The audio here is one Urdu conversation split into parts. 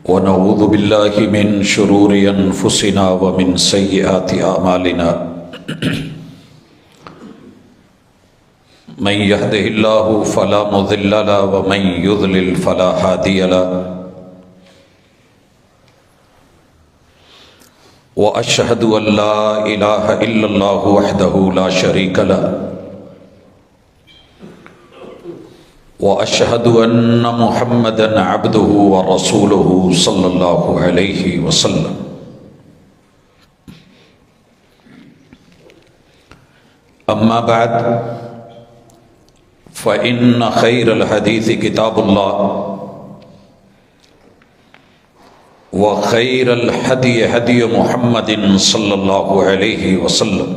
ونعوذ بالله من شرور أنفسنا ومن سيئات أعمالنا من يهده الله فلا مضل له ومن يضلل فلا هادي له وأشهد أن لا إله إلا الله وحده لا شريك له وأشهد أن محمدًا عبده ورسوله صلى الله عليه وسلم أما بعد فإن خير الحديث كتاب الله وخير الهدي هدي محمد صلى الله عليه وسلم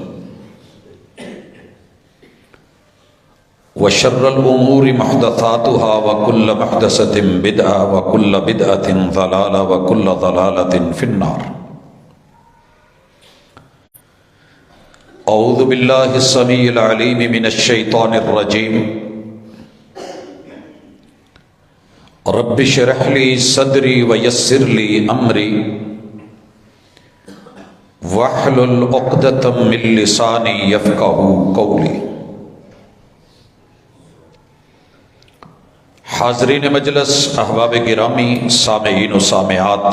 وشر الأمور محدثاتها وكل محدثة بدعة وكل بدعة ضلالة وكل ضلالة في النار. أعوذ بالله السميع العليم من الشيطان الرجيم. رب اشرح لي صدري ويسر لي أمري واحلل عقدة من لساني يفقهوا قولي. حاضرین مجلس، احباب گرامی، سامعین و سامعات،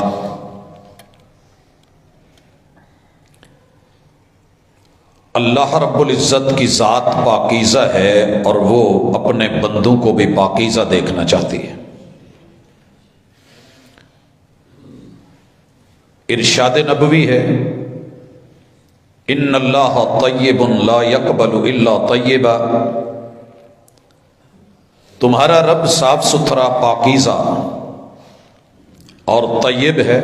اللہ رب العزت کی ذات پاکیزہ ہے اور وہ اپنے بندوں کو بھی پاکیزہ دیکھنا چاہتی ہے. ارشاد نبوی ہے، ان اللہ طیب لا یقبل الا طیبا. تمہارا رب صاف ستھرا، پاکیزہ اور طیب ہے،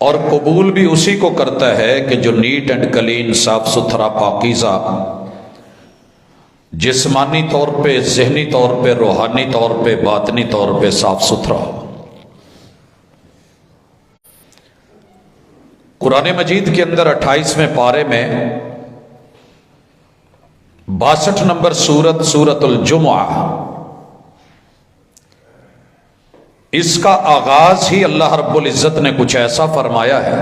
اور قبول بھی اسی کو کرتا ہے کہ جو نیٹ اینڈ کلین، صاف ستھرا، پاکیزہ، جسمانی طور پہ، ذہنی طور پہ، روحانی طور پہ، باطنی طور پہ صاف ستھرا ہو. قرآن مجید کے اندر 28ویں پارے میں 62 نمبر سورت الجمعہ، اس کا آغاز ہی اللہ رب العزت نے کچھ ایسا فرمایا ہے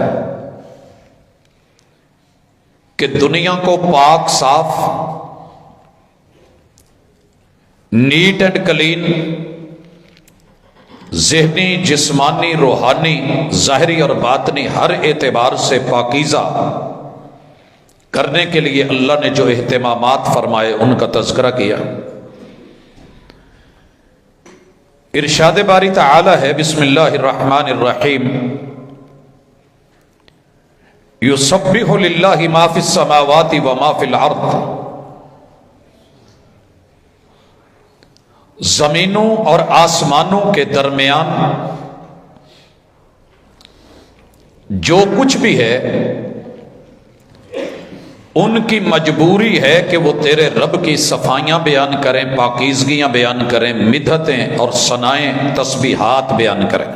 کہ دنیا کو پاک، صاف، نیٹ اینڈ کلین، ذہنی، جسمانی، روحانی، ظاہری اور باطنی ہر اعتبار سے پاکیزہ کرنے کے لیے اللہ نے جو اہتمامات فرمائے ان کا تذکرہ کیا. ارشاد باری تعالی ہے، بسم اللہ الرحمن الرحیم، یسبح للہ ما فی السماوات وما فی الارض. زمینوں اور آسمانوں کے درمیان جو کچھ بھی ہے ان کی مجبوری ہے کہ وہ تیرے رب کی صفائیاں بیان کریں، پاکیزگیاں بیان کریں، مدحتیں اور ثنائیں، تسبیحات بیان کریں.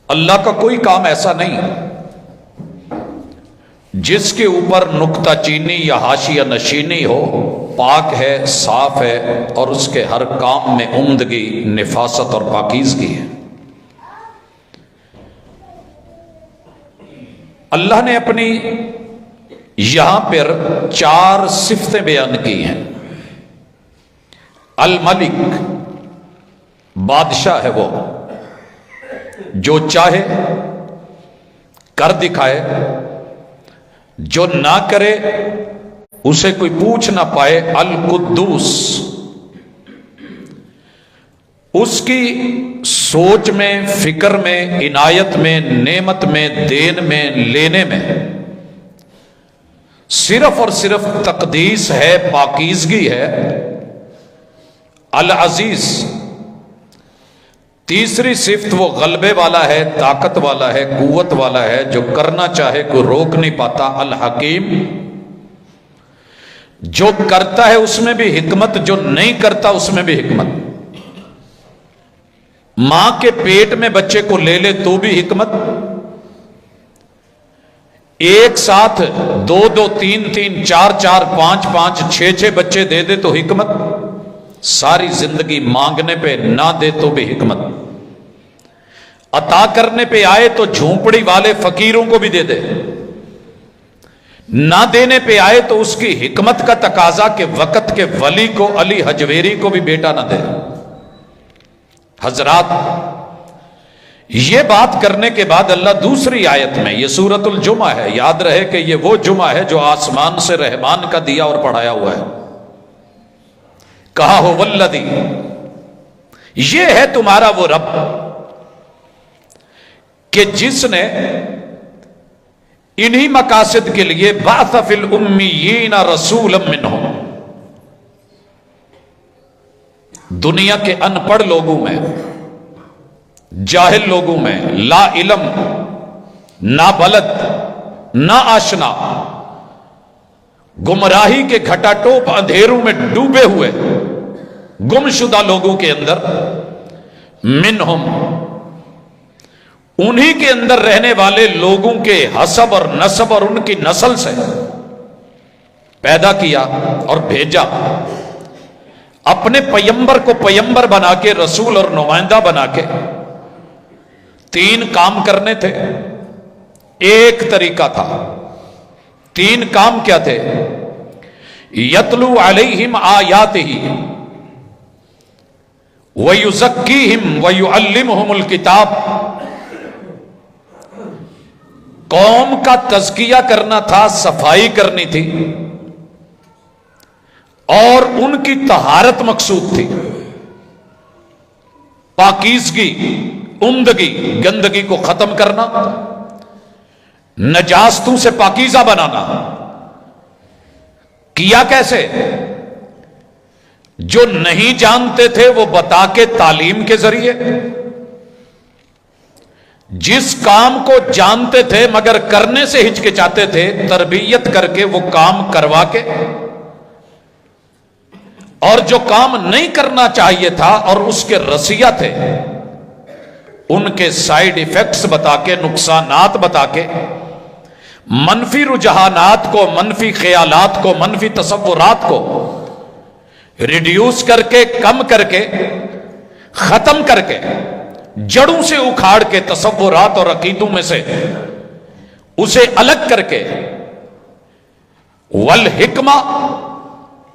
اللہ کا کوئی کام ایسا نہیں جس کے اوپر نکتہ چینی یا حاشیہ نشینی ہو. پاک ہے، صاف ہے، اور اس کے ہر کام میں عمدگی، نفاست اور پاکیزگی ہے. اللہ نے اپنی یہاں پر 4 صفتیں بیان کی ہیں. الملک، بادشاہ ہے، وہ جو چاہے کر دکھائے، جو نہ کرے اسے کوئی پوچھ نہ پائے. القدوس، اس کی سوچ میں، فکر میں، عنایت میں، نعمت میں، دین میں، لینے میں صرف اور صرف تقدیس ہے، پاکیزگی ہے. العزیز، تیسری صفت وہ غلبے والا ہے، طاقت والا ہے، قوت والا ہے، جو کرنا چاہے کوئی روک نہیں پاتا. الحکیم، جو کرتا ہے اس میں بھی حکمت، جو نہیں کرتا اس میں بھی حکمت. ماں کے پیٹ میں بچے کو لے لے تو بھی حکمت، ایک ساتھ دو دو تین تین چار چار پانچ پانچ چھ چھ بچے دے دے تو حکمت، ساری زندگی مانگنے پہ نہ دے تو بھی حکمت، عطا کرنے پہ آئے تو جھونپڑی والے فقیروں کو بھی دے دے، نہ دینے پہ آئے تو اس کی حکمت کا تقاضا کہ وقت کے ولی کو، علی حجویری کو بھی بیٹا نہ دے۔ حضرات، یہ بات کرنے کے بعد اللہ دوسری آیت میں، یہ سورۃ الجمعہ ہے، یاد رہے کہ یہ وہ جمعہ ہے جو آسمان سے رحمان کا دیا اور پڑھایا ہوا ہے، کہا ہو والذی، یہ ہے تمہارا وہ رب کہ جس نے انہی مقاصد کے لیے بعث فی الامیین رسولا منہم، دنیا کے ان پڑھ لوگوں میں، جاہل لوگوں میں، لا علم، نہ بلد، نہ آشنا، گمراہی کے گھٹا ٹوپ اندھیروں میں ڈوبے ہوئے گمشدہ لوگوں کے اندر، منہم، انہی کے اندر رہنے والے لوگوں کے حسب اور نسب اور ان کی نسل سے پیدا کیا اور بھیجا، اپنے پیمبر کو پیمبر بنا کے، رسول اور نمائندہ بنا کے۔ تین کام کرنے تھے، ایک طریقہ تھا، تین کام کیا تھے؟ یتلو علیہم آیاتہ ویزکیہم ویعلمہم الکتاب، قوم کا تزکیہ کرنا تھا، صفائی کرنی تھی، اور ان کی طہارت مقصود تھی، پاکیزگی، عمدگی، گندگی کو ختم کرنا، نجاستوں سے پاکیزہ بنانا۔ کیا کیسے؟ جو نہیں جانتے تھے وہ بتا کے، تعلیم کے ذریعے، جس کام کو جانتے تھے مگر کرنے سے ہچکچاتے تھے، تربیت کر کے وہ کام کروا کے، اور جو کام نہیں کرنا چاہیے تھا اور اس کے رسیہ تھے، ان کے سائیڈ ایفیکٹس بتا کے، نقصانات بتا کے، منفی رجحانات کو، منفی خیالات کو، منفی تصورات کو ریڈیوس کر کے، کم کر کے، ختم کر کے، جڑوں سے اکھاڑ کے، تصورات اور عقیدوں میں سے اسے الگ کر کے، والحکمہ،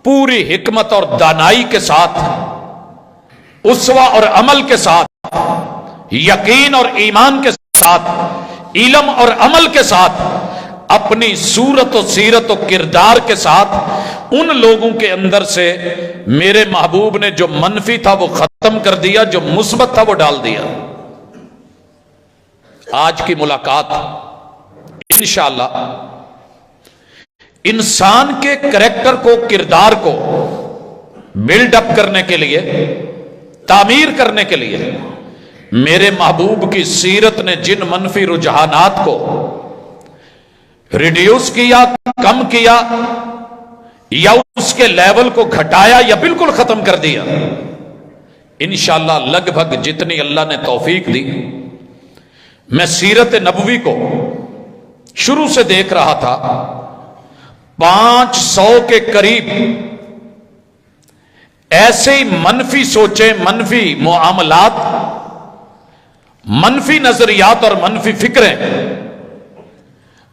پوری حکمت اور دانائی کے ساتھ، اسوہ اور عمل کے ساتھ، یقین اور ایمان کے ساتھ، علم اور عمل کے ساتھ، اپنی صورت و سیرت و کردار کے ساتھ، ان لوگوں کے اندر سے میرے محبوب نے جو منفی تھا وہ ختم کر دیا، جو مثبت تھا وہ ڈال دیا۔ آج کی ملاقات انشاءاللہ انسان کے کریکٹر کو، کردار کو بلڈ اپ کرنے کے لیے، تعمیر کرنے کے لیے، میرے محبوب کی سیرت نے جن منفی رجحانات کو ریڈیوس کیا، کم کیا، یا اس کے لیول کو گھٹایا یا بالکل ختم کر دیا، انشاءاللہ لگ بھگ جتنی اللہ نے توفیق دی، میں سیرت نبوی کو شروع سے دیکھ رہا تھا، 500 کے قریب ایسے ہی منفی سوچیں، منفی معاملات، منفی نظریات اور منفی فکریں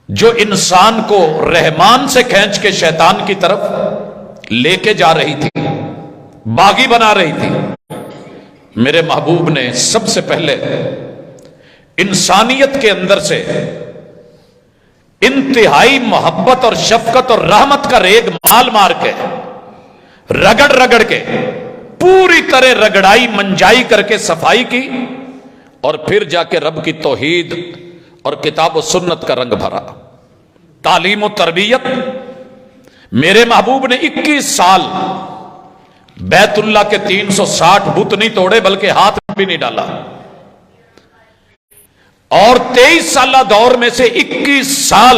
جو انسان کو رحمان سے کھینچ کے شیطان کی طرف لے کے جا رہی تھی، باغی بنا رہی تھی۔ میرے محبوب نے سب سے پہلے انسانیت کے اندر سے انتہائی محبت اور شفقت اور رحمت کا ریگ مال مار کے، رگڑ رگڑ کے، پوری طرح رگڑائی منجائی کر کے صفائی کی، اور پھر جا کے رب کی توحید اور کتاب و سنت کا رنگ بھرا۔ تعلیم و تربیت، میرے محبوب نے 21 سال بیت اللہ کے 360 بت نہیں توڑے، بلکہ ہاتھ بھی نہیں ڈالا، اور 23 سالہ دور میں سے 21 سال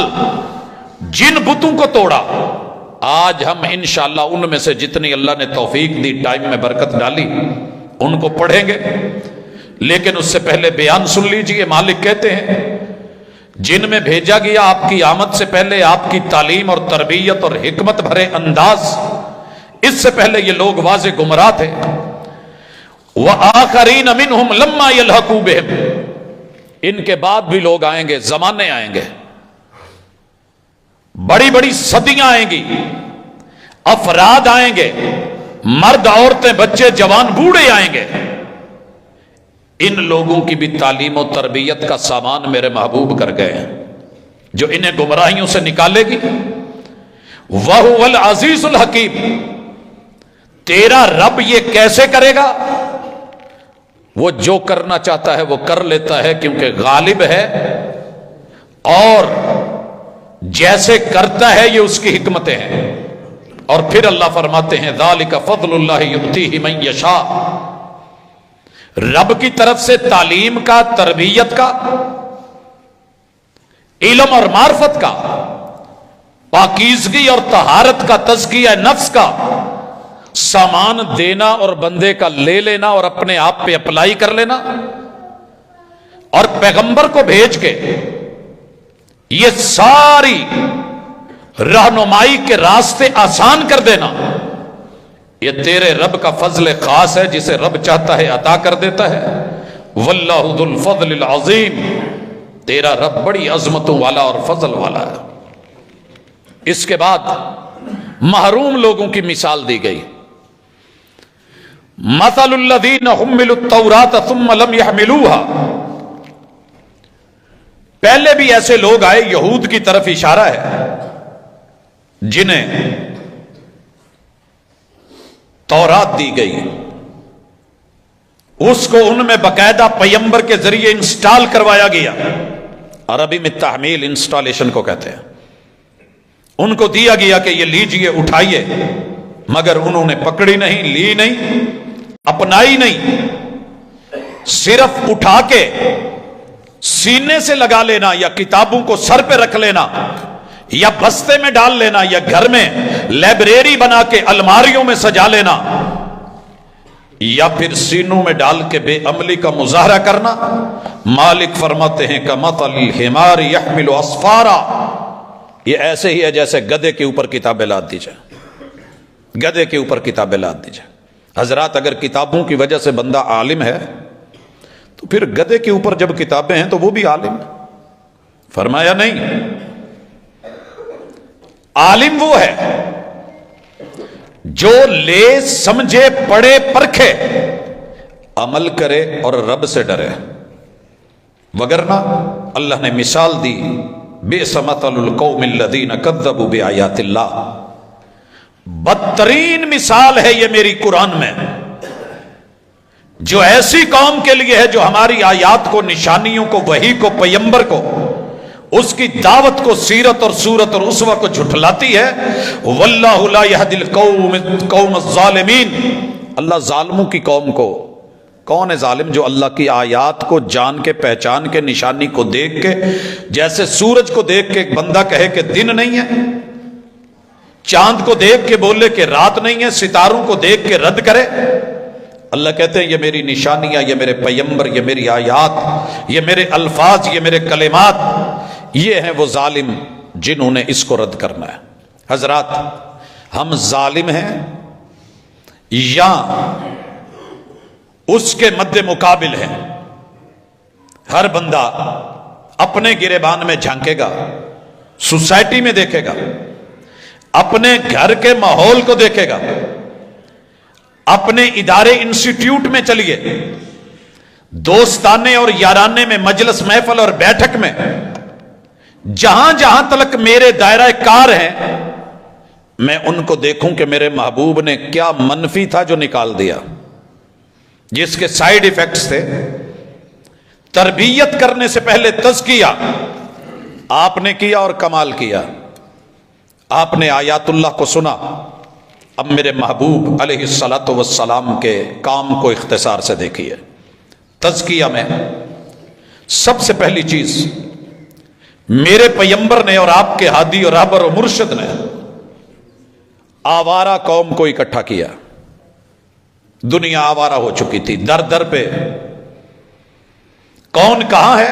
جن بتوں کو توڑا، آج ہم انشاءاللہ ان میں سے جتنی اللہ نے توفیق دی، ٹائم میں برکت ڈالی، ان کو پڑھیں گے۔ لیکن اس سے پہلے بیان سن لیجئے۔ مالک کہتے ہیں جن میں بھیجا گیا آپ کی آمد سے پہلے آپ کی تعلیم اور تربیت اور حکمت بھرے انداز، اس سے پہلے یہ لوگ واضح گمراہ تھے۔ وَآخَرِينَ مِنْهُمْ لَمَّا يَلْحَقُوا بِهِمْ، ان کے بعد بھی لوگ آئیں گے، زمانے آئیں گے، بڑی بڑی صدیاں آئیں گی، افراد آئیں گے، مرد عورتیں بچے جوان بوڑھے آئیں گے، ان لوگوں کی بھی تعلیم و تربیت کا سامان میرے محبوب کر گئے ہیں، جو انہیں گمراہیوں سے نکالے گی۔ وَهُوَ الْعَزِيزُ الْحَكِيمُ، تیرا رب یہ کیسے کرے گا؟ وہ جو کرنا چاہتا ہے وہ کر لیتا ہے، کیونکہ غالب ہے، اور جیسے کرتا ہے یہ اس کی حکمتیں ہیں۔ اور پھر اللہ فرماتے ہیں ذَلِكَ فَضْلُ اللَّهِ يُؤْتِيهِ مَن يَشَاءُ، رب کی طرف سے تعلیم کا، تربیت کا، علم اور معرفت کا، پاکیزگی اور طہارت کا، تزکیہ نفس کا سامان دینا اور بندے کا لے لینا اور اپنے آپ پہ اپلائی کر لینا، اور پیغمبر کو بھیج کے یہ ساری رہنمائی کے راستے آسان کر دینا، یہ تیرے رب کا فضل خاص ہے، جسے رب چاہتا ہے عطا کر دیتا ہے۔ واللہ ذو الفضل العظیم، تیرا رب بڑی عظمتوں والا اور فضل والا ہے۔ اس کے بعد محروم لوگوں کی مثال دی گئی۔ مثل الذین حملوا التوراۃ ثم لم يحملوها، پہلے بھی ایسے لوگ آئے، یہود کی طرف اشارہ ہے، جنہیں تورات دی گئی، اس کو ان میں باقاعدہ پیمبر کے ذریعے انسٹال کروایا گیا، عربی میں تحمیل انسٹالیشن کو کہتے ہیں۔ ان کو دیا گیا کہ یہ لیجئے، اٹھائیے، مگر انہوں نے پکڑی نہیں، لی نہیں، اپنائی نہیں، صرف اٹھا کے سینے سے لگا لینا، یا کتابوں کو سر پہ رکھ لینا، یا بستے میں ڈال لینا، یا گھر میں لائبریری بنا کے الماریوں میں سجا لینا، یا پھر سینوں میں ڈال کے بے عملی کا مظاہرہ کرنا۔ مالک فرماتے ہیں کمثل الحمار يحمل اسفارا، یہ ایسے ہی ہے جیسے گدھے کے اوپر کتابیں لاد دی جائیں، گدھے کے اوپر کتابیں لاد دی جائیں۔ حضرات، اگر کتابوں کی وجہ سے بندہ عالم ہے تو پھر گدھے کے اوپر جب کتابیں ہیں تو وہ بھی عالم ہے؟ فرمایا نہیں، عالم وہ ہے جو لے، سمجھے، پڑھے، پرکھے، عمل کرے اور رب سے ڈرے، وگرنہ اللہ نے مثال دی بئس مثل القوم الذین کذبوا بآیات اللہ، بدترین مثال ہے یہ میری قرآن میں، جو ایسی قوم کے لیے ہے جو ہماری آیات کو، نشانیوں کو، وحی کو، پیمبر کو، اس کی دعوت کو، سیرت اور صورت اور اسوہ کو جھٹلاتی ہے۔ واللہ لا یہدی القوم الظالمین، اللہ ظالموں کی قوم کو، کون ہے ظالم؟ جو اللہ کی آیات کو جان کے، پہچان کے، نشانی کو دیکھ کے، جیسے سورج کو دیکھ کے ایک بندہ کہے کہ دن نہیں ہے، چاند کو دیکھ کے بولے کہ رات نہیں ہے، ستاروں کو دیکھ کے رد کرے۔ اللہ کہتے ہیں یہ میری نشانیاں، یہ میرے پیمبر، یہ میری آیات، یہ میرے الفاظ، یہ میرے کلمات، یہ ہیں وہ ظالم جنہوں نے اس کو رد کرنا ہے۔ حضرات، ہم ظالم ہیں یا اس کے مد مقابل ہیں؟ ہر بندہ اپنے گریبان میں جھانکے گا، سوسائٹی میں دیکھے گا، اپنے گھر کے ماحول کو دیکھے گا، اپنے ادارے انسٹیٹیوٹ میں چلیے، دوستانے اور یارانے میں، مجلس محفل اور بیٹھک میں، جہاں جہاں تلک میرے دائرہ کار ہیں، میں ان کو دیکھوں کہ میرے محبوب نے کیا منفی تھا جو نکال دیا، جس کے سائیڈ ایفیکٹس تھے۔ تربیت کرنے سے پہلے تزکیہ آپ نے کیا اور کمال کیا، آپ نے آیات اللہ کو سنا۔ اب میرے محبوب علیہ الصلاۃ والسلام کے کام کو اختصار سے دیکھیے۔ تزکیہ میں سب سے پہلی چیز میرے پیمبر نے اور آپ کے ہادی اور رہبر و مرشد نے آوارہ قوم کو اکٹھا کیا۔ دنیا آوارہ ہو چکی تھی، در در پہ کون کہاں ہے،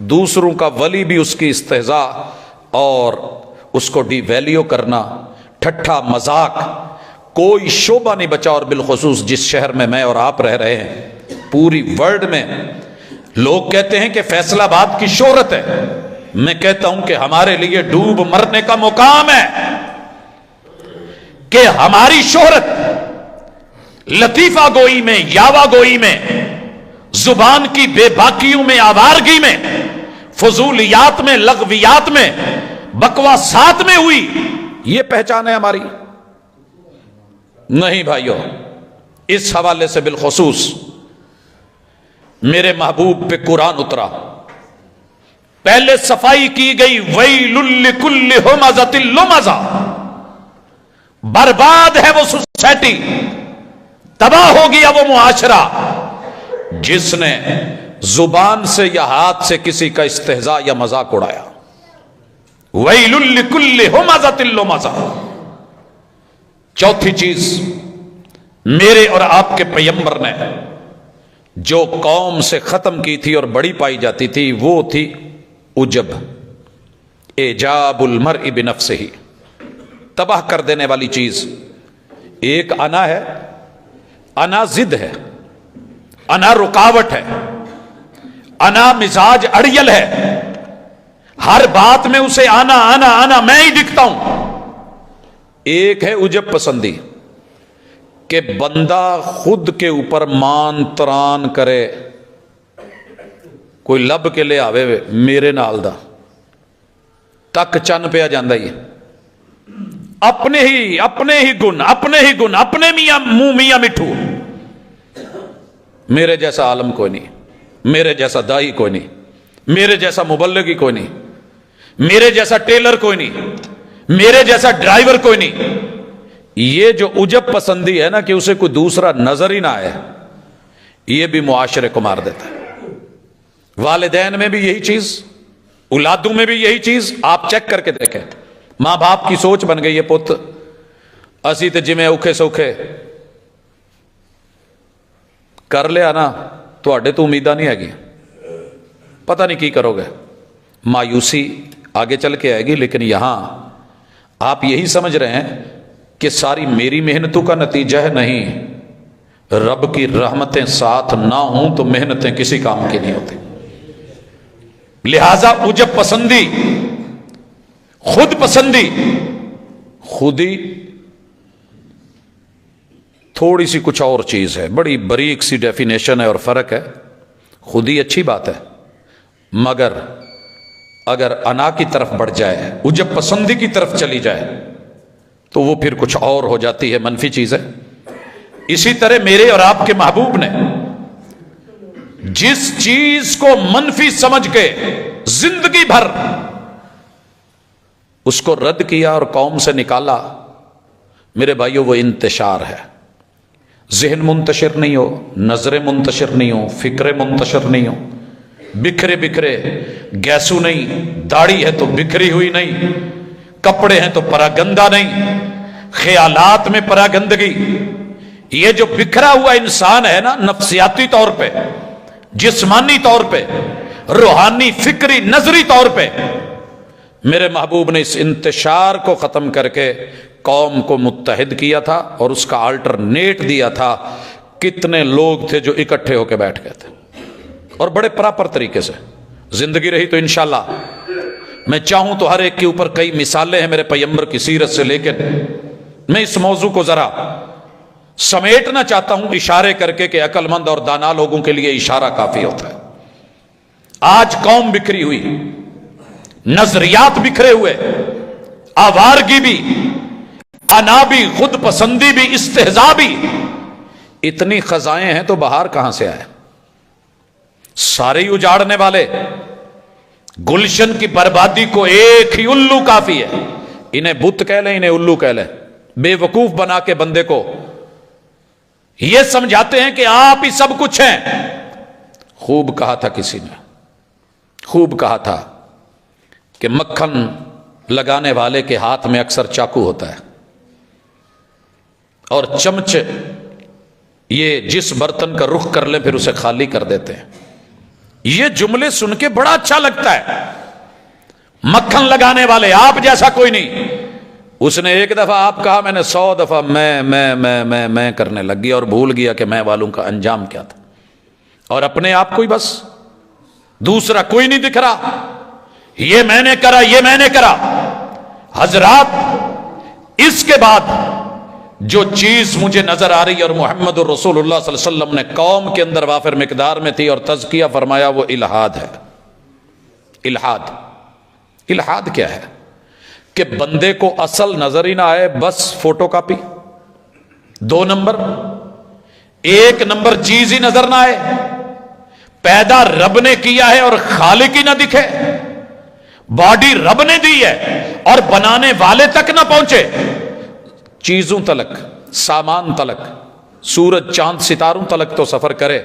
دوسروں کا ولی بھی اس کی استہزاء اور اس کو ڈی ویلیو کرنا، ٹھٹھا مذاق، کوئی شعبہ نہیں بچا۔ اور بالخصوص جس شہر میں میں اور آپ رہ رہے ہیں، پوری ورلڈ میں لوگ کہتے ہیں کہ فیصل آباد کی شہرت ہے، میں کہتا ہوں کہ ہمارے لیے ڈوب مرنے کا مقام ہے کہ ہماری شہرت لطیفہ گوئی میں، یاوا گوئی میں، زبان کی بے باکیوں میں، آوارگی میں، فضولیات میں، لغویات میں، بکواسات میں ہوئی، یہ پہچان ہے ہماری؟ نہیں بھائیو۔ اس حوالے سے بالخصوص میرے محبوب پہ قرآن اترا، پہلے صفائی کی گئی، ویل لکل ہمزۃ لمزہ، برباد ہے وہ سوسائٹی، تباہ ہو گیا وہ معاشرہ جس نے زبان سے یا ہاتھ سے کسی کا استہزاء یا مذاق اڑایا۔ ویل لکل ہمزۃ لمزہ۔ چوتھی چیز میرے اور آپ کے پیغمبر نے جو قوم سے ختم کی تھی اور بڑی پائی جاتی تھی وہ تھی عجب، اعجاب المرء بنفسہ، تباہ کر دینے والی چیز۔ ایک انا ہے، انا ضد ہے، انا رکاوٹ ہے، انا مزاج اڑیل ہے، ہر بات میں اسے آنا آنا آنا میں ہی دکھتا ہوں۔ ایک ہے عجب پسندی کہ بندہ خود کے اوپر مان تران کرے، کوئی لب کے لے آوے میرے نال دا تک چن پیا جاندہ ہی، اپنے ہی گن، اپنے میاں منہ میاں مٹھو، میرے جیسا عالم کوئی نہیں، میرے جیسا دائی کوئی نہیں، میرے جیسا مبلغی کوئی نہیں، میرے جیسا ٹیلر کوئی نہیں، میرے جیسا ڈرائیور کوئی نہیں۔ یہ جو عجب پسندی ہے نا کہ اسے کوئی دوسرا نظر ہی نہ آئے، یہ بھی معاشرے کو مار دیتا ہے۔ والدین میں بھی یہی چیز، اولادوں میں بھی یہی چیز، آپ چیک کر کے دیکھیں۔ ماں باپ کی سوچ بن گئی ہے، پت اسی تے جمیں اوکھے سوکھے کر لیا نا، تواڈے تو امیداں نہیں ہے گی، پتہ نہیں کی کرو گے، مایوسی آگے چل کے آئے گی۔ لیکن یہاں آپ یہی سمجھ رہے ہیں کہ ساری میری محنتوں کا نتیجہ ہے، نہیں، رب کی رحمتیں ساتھ نہ ہوں تو محنتیں کسی کام کی نہیں ہوتی۔ لہذا عجب پسندی، خود پسندی، خودی تھوڑی سی کچھ اور چیز ہے، بڑی باریک سی ڈیفینیشن ہے اور فرق ہے۔ خودی اچھی بات ہے، مگر اگر انا کی طرف بڑھ جائے، عجب پسندی کی طرف چلی جائے تو وہ پھر کچھ اور ہو جاتی ہے، منفی چیز ہے۔ اسی طرح میرے اور آپ کے محبوب نے جس چیز کو منفی سمجھ کے زندگی بھر اس کو رد کیا اور قوم سے نکالا، میرے بھائیو وہ انتشار ہے۔ ذہن منتشر نہیں ہو، نظریں منتشر نہیں ہو، فکریں منتشر نہیں ہو، بکھرے بکھرے، گیسو نہیں، داڑھی ہے تو بکھری ہوئی نہیں، کپڑے ہیں تو پراگندہ نہیں، خیالات میں پراگندگی۔ یہ جو بکھرا ہوا انسان ہے نا، نفسیاتی طور پہ، جسمانی طور پہ، روحانی، فکری، نظری طور پہ، میرے محبوب نے اس انتشار کو ختم کر کے قوم کو متحد کیا تھا اور اس کا آلٹرنیٹ دیا تھا۔ کتنے لوگ تھے جو اکٹھے ہو کے بیٹھ گئے تھے اور بڑے پراپر طریقے سے۔ زندگی رہی تو انشاءاللہ میں چاہوں تو ہر ایک کے اوپر کئی مثالیں ہیں میرے پیغمبر کی سیرت سے، لیکن میں اس موضوع کو ذرا سمیٹنا چاہتا ہوں اشارے کر کے کہ عقل مند اور دانا لوگوں کے لیے اشارہ کافی ہوتا ہے۔ آج قوم بکھری ہوئی، نظریات بکھرے ہوئے، آوارگی بھی، انا بھی، خود پسندی بھی، استہزاء بھی، اتنی خزائیں ہیں تو بہار کہاں سے آئے؟ سارے ہی اجاڑنے والے۔ گلشن کی بربادی کو ایک ہی الو کافی ہے، انہیں بت کہہ لیں، انہیں الو کہہ لیں، بے وقوف بنا کے بندے کو یہ سمجھاتے ہیں کہ آپ ہی سب کچھ ہیں۔ خوب کہا تھا کسی نے، خوب کہا تھا کہ مکھن لگانے والے کے ہاتھ میں اکثر چاقو ہوتا ہے اور چمچ یہ جس برتن کا رخ کر لیں پھر اسے خالی کر دیتے ہیں۔ یہ جملے سن کے بڑا اچھا لگتا ہے، مکھن لگانے والے آپ جیسا کوئی نہیں۔ اس نے ایک دفعہ آپ کہا، میں نے 100 دفعہ میں کرنے لگ گیا اور بھول گیا کہ میں والوں کا انجام کیا تھا، اور اپنے آپ کو ہی بس، دوسرا کوئی نہیں دکھ رہا، یہ میں نے کرا، یہ میں نے کرا۔ حضرات، اس کے بعد جو چیز مجھے نظر آ رہی ہے اور محمد الرسول اللہ صلی اللہ علیہ وسلم نے قوم کے اندر وافر مقدار میں تھی اور تزکیہ فرمایا، وہ الہاد ہے۔ الہاد، الہاد کیا ہے؟ کہ بندے کو اصل نظر ہی نہ آئے، بس فوٹو کاپی، 2 نمبر، 1 نمبر چیز ہی نظر نہ آئے، پیدا رب نے کیا ہے اور خالق ہی نہ دکھے، باڈی رب نے دی ہے اور بنانے والے تک نہ پہنچے، چیزوں تلک، سامان تلک، سورج چاند ستاروں تلک تو سفر کرے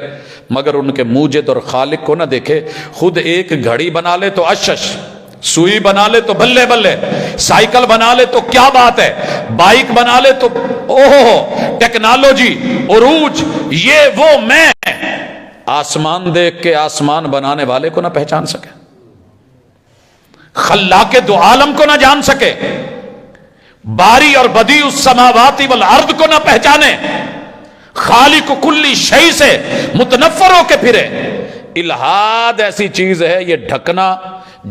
مگر ان کے موجد اور خالق کو نہ دیکھے۔ خود ایک گھڑی بنا لے تو اشش، سوئی بنا لے تو بلے بلے، سائیکل بنا لے تو کیا بات ہے، بائک بنا لے تو اوہ ٹیکنالوجی، عروج، یہ وہ میں، آسمان دیکھ کے آسمان بنانے والے کو نہ پہچان سکے، خلاق دو عالم کو نہ جان سکے، باری اور بدیع السماوات والارض کو نہ پہچانے، خالق کلی شیء سے متنفر ہو کے پھرے۔ الہاد ایسی چیز ہے، یہ ڈھکنا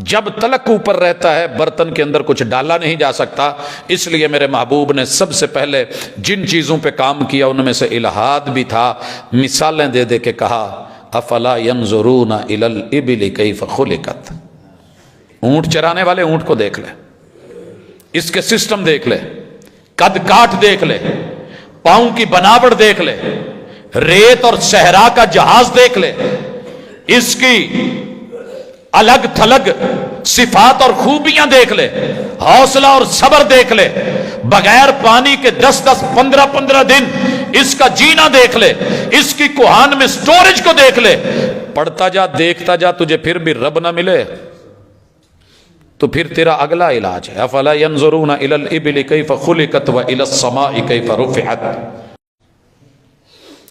جب تلک اوپر رہتا ہے برتن کے اندر کچھ ڈالا نہیں جا سکتا۔ اس لیے میرے محبوب نے سب سے پہلے جن چیزوں پہ کام کیا ان میں سے الہاد بھی تھا۔ مثالیں دے دے کے کہا، افلا ينظرون الى الابل کیف خلقت، اونٹ چرانے والے اونٹ کو دیکھ لے، اس کے سسٹم دیکھ لے، قد کاٹ دیکھ لے، پاؤں کی بناوٹ دیکھ لے، ریت اور صحرا کا جہاز دیکھ لے، اس کی الگ تھلگ صفات اور خوبیاں دیکھ لے، حوصلہ اور صبر دیکھ لے، بغیر پانی کے 10 15 دن اس کا جینا دیکھ لے، اس کی کوہان میں سٹوریج کو دیکھ لے، پڑھتا جا دیکھتا جا، تجھے پھر بھی رب نہ ملے تو پھر تیرا اگلا علاج ہے، افلا ينظرون الى الابل کیف خلقت والى السماء کیف رفعت۔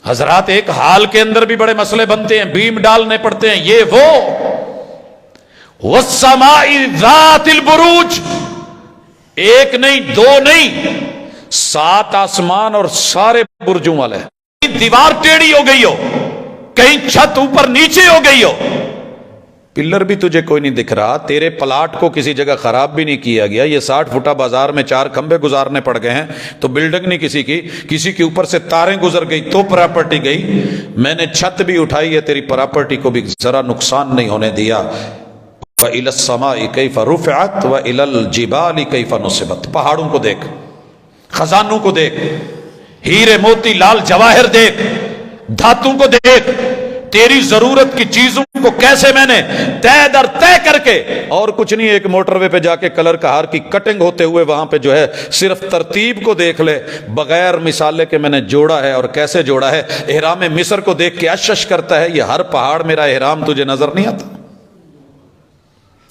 حضرات، ایک حال کے اندر بھی بڑے مسئلے بنتے ہیں، بیم ڈالنے پڑتے ہیں، یہ وہ والسماء ذات البروج، 1 نہیں 2 نہیں، 7 آسمان اور سارے برجوں والے، کہیں دیوار ٹیڑھی ہو گئی ہو، کہیں چھت اوپر نیچے ہو گئی ہو، پلر بھی تجھے کوئی نہیں دکھ رہا، تیرے پلاٹ کو کسی جگہ خراب بھی نہیں کیا گیا، یہ 60 فٹا بازار میں 4 کھمبے گزارنے پڑ گئے ہیں تو بلڈنگ نہیں کسی کی اوپر سے تاریں گزر گئی تو پراپرٹی گئی، میں نے چھت بھی اٹھائی ہے، تیری پراپرٹی کو بھی ذرا نقصان نہیں ہونے دیا۔ وَإِلَى السَّمَاءِ كَيْفَ رُفِعَتْ وَإِلَى الْجِبَالِ كَيْفَ نُصِبَتْ، پہاڑوں کو دیکھ، خزانوں کو دیکھ، ہیرے موتی لال جواہر دیکھ، دھاتوں کو دیکھ، تیری ضرورت کی چیزوں کو کیسے میں نے طے در طے کر کے، اور کچھ نہیں، ایک موٹر وے پہ جا کے کلر کہار کی کٹنگ ہوتے ہوئے وہاں پہ جو ہے صرف ترتیب کو دیکھ لے، بغیر مثالے کے میں نے جوڑا ہے اور کیسے جوڑا ہے۔ احرام مصر کو دیکھ کے اشش کرتا ہے، یہ ہر پہاڑ میرا احرام تجھے نظر نہیں آتا،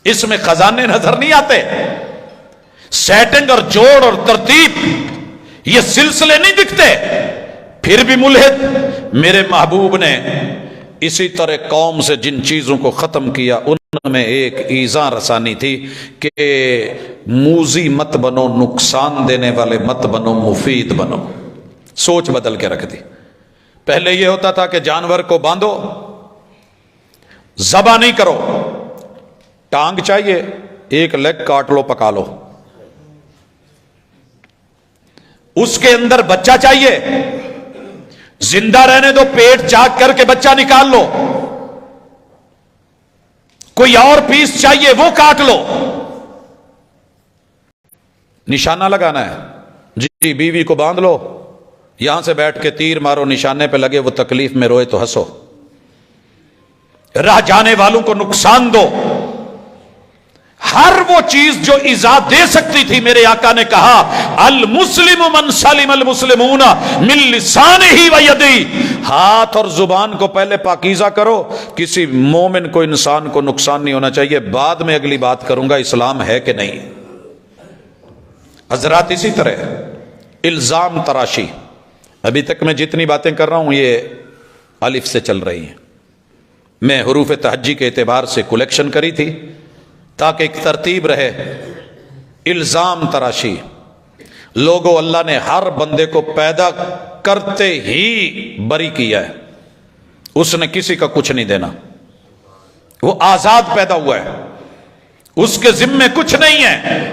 اس میں خزانے نظر نہیں آتے، سیٹنگ اور جوڑ اور ترتیب یہ سلسلے نہیں دکھتے، پھر بھی ملحد۔ میرے محبوب نے اسی طرح قوم سے جن چیزوں کو ختم کیا ان میں ایک ایذا رسانی تھی کہ موذی مت بنو، نقصان دینے والے مت بنو، مفید بنو۔ سوچ بدل کے رکھ دی۔ پہلے یہ ہوتا تھا کہ جانور کو باندھو، ذبح نہیں کرو، ٹانگ چاہیے، ایک لیگ کاٹ لو، پکا لو، اس کے اندر بچہ چاہیے، زندہ رہنے دو، پیٹ چاک کر کے بچہ نکال لو، کوئی اور پیس چاہیے وہ کاٹ لو، نشانہ لگانا ہے، جی بیوی کو باندھ لو، یہاں سے بیٹھ کے تیر مارو، نشانے پہ لگے، وہ تکلیف میں روئے تو ہنسو، راہ جانے والوں کو نقصان دو۔ ہر وہ چیز جو ایذا دے سکتی تھی، میرے آقا نے کہا المسلم من سلم المسلمون من لسانہ و یدہ، ہاتھ اور زبان کو پہلے پاکیزہ کرو، کسی مومن کو، انسان کو نقصان نہیں ہونا چاہیے، بعد میں اگلی بات کروں گا اسلام ہے کہ نہیں۔ حضرات، اسی طرح الزام تراشی، ابھی تک میں جتنی باتیں کر رہا ہوں یہ الف سے چل رہی ہیں، میں حروف تہجی کے اعتبار سے کلیکشن کری تھی تاکہ ایک ترتیب رہے. الزام تراشی. لوگوں اللہ نے ہر بندے کو پیدا کرتے ہی بری کیا ہے. اس نے کسی کا کچھ نہیں دینا. وہ آزاد پیدا ہوا ہے, اس کے ذمے کچھ نہیں ہے,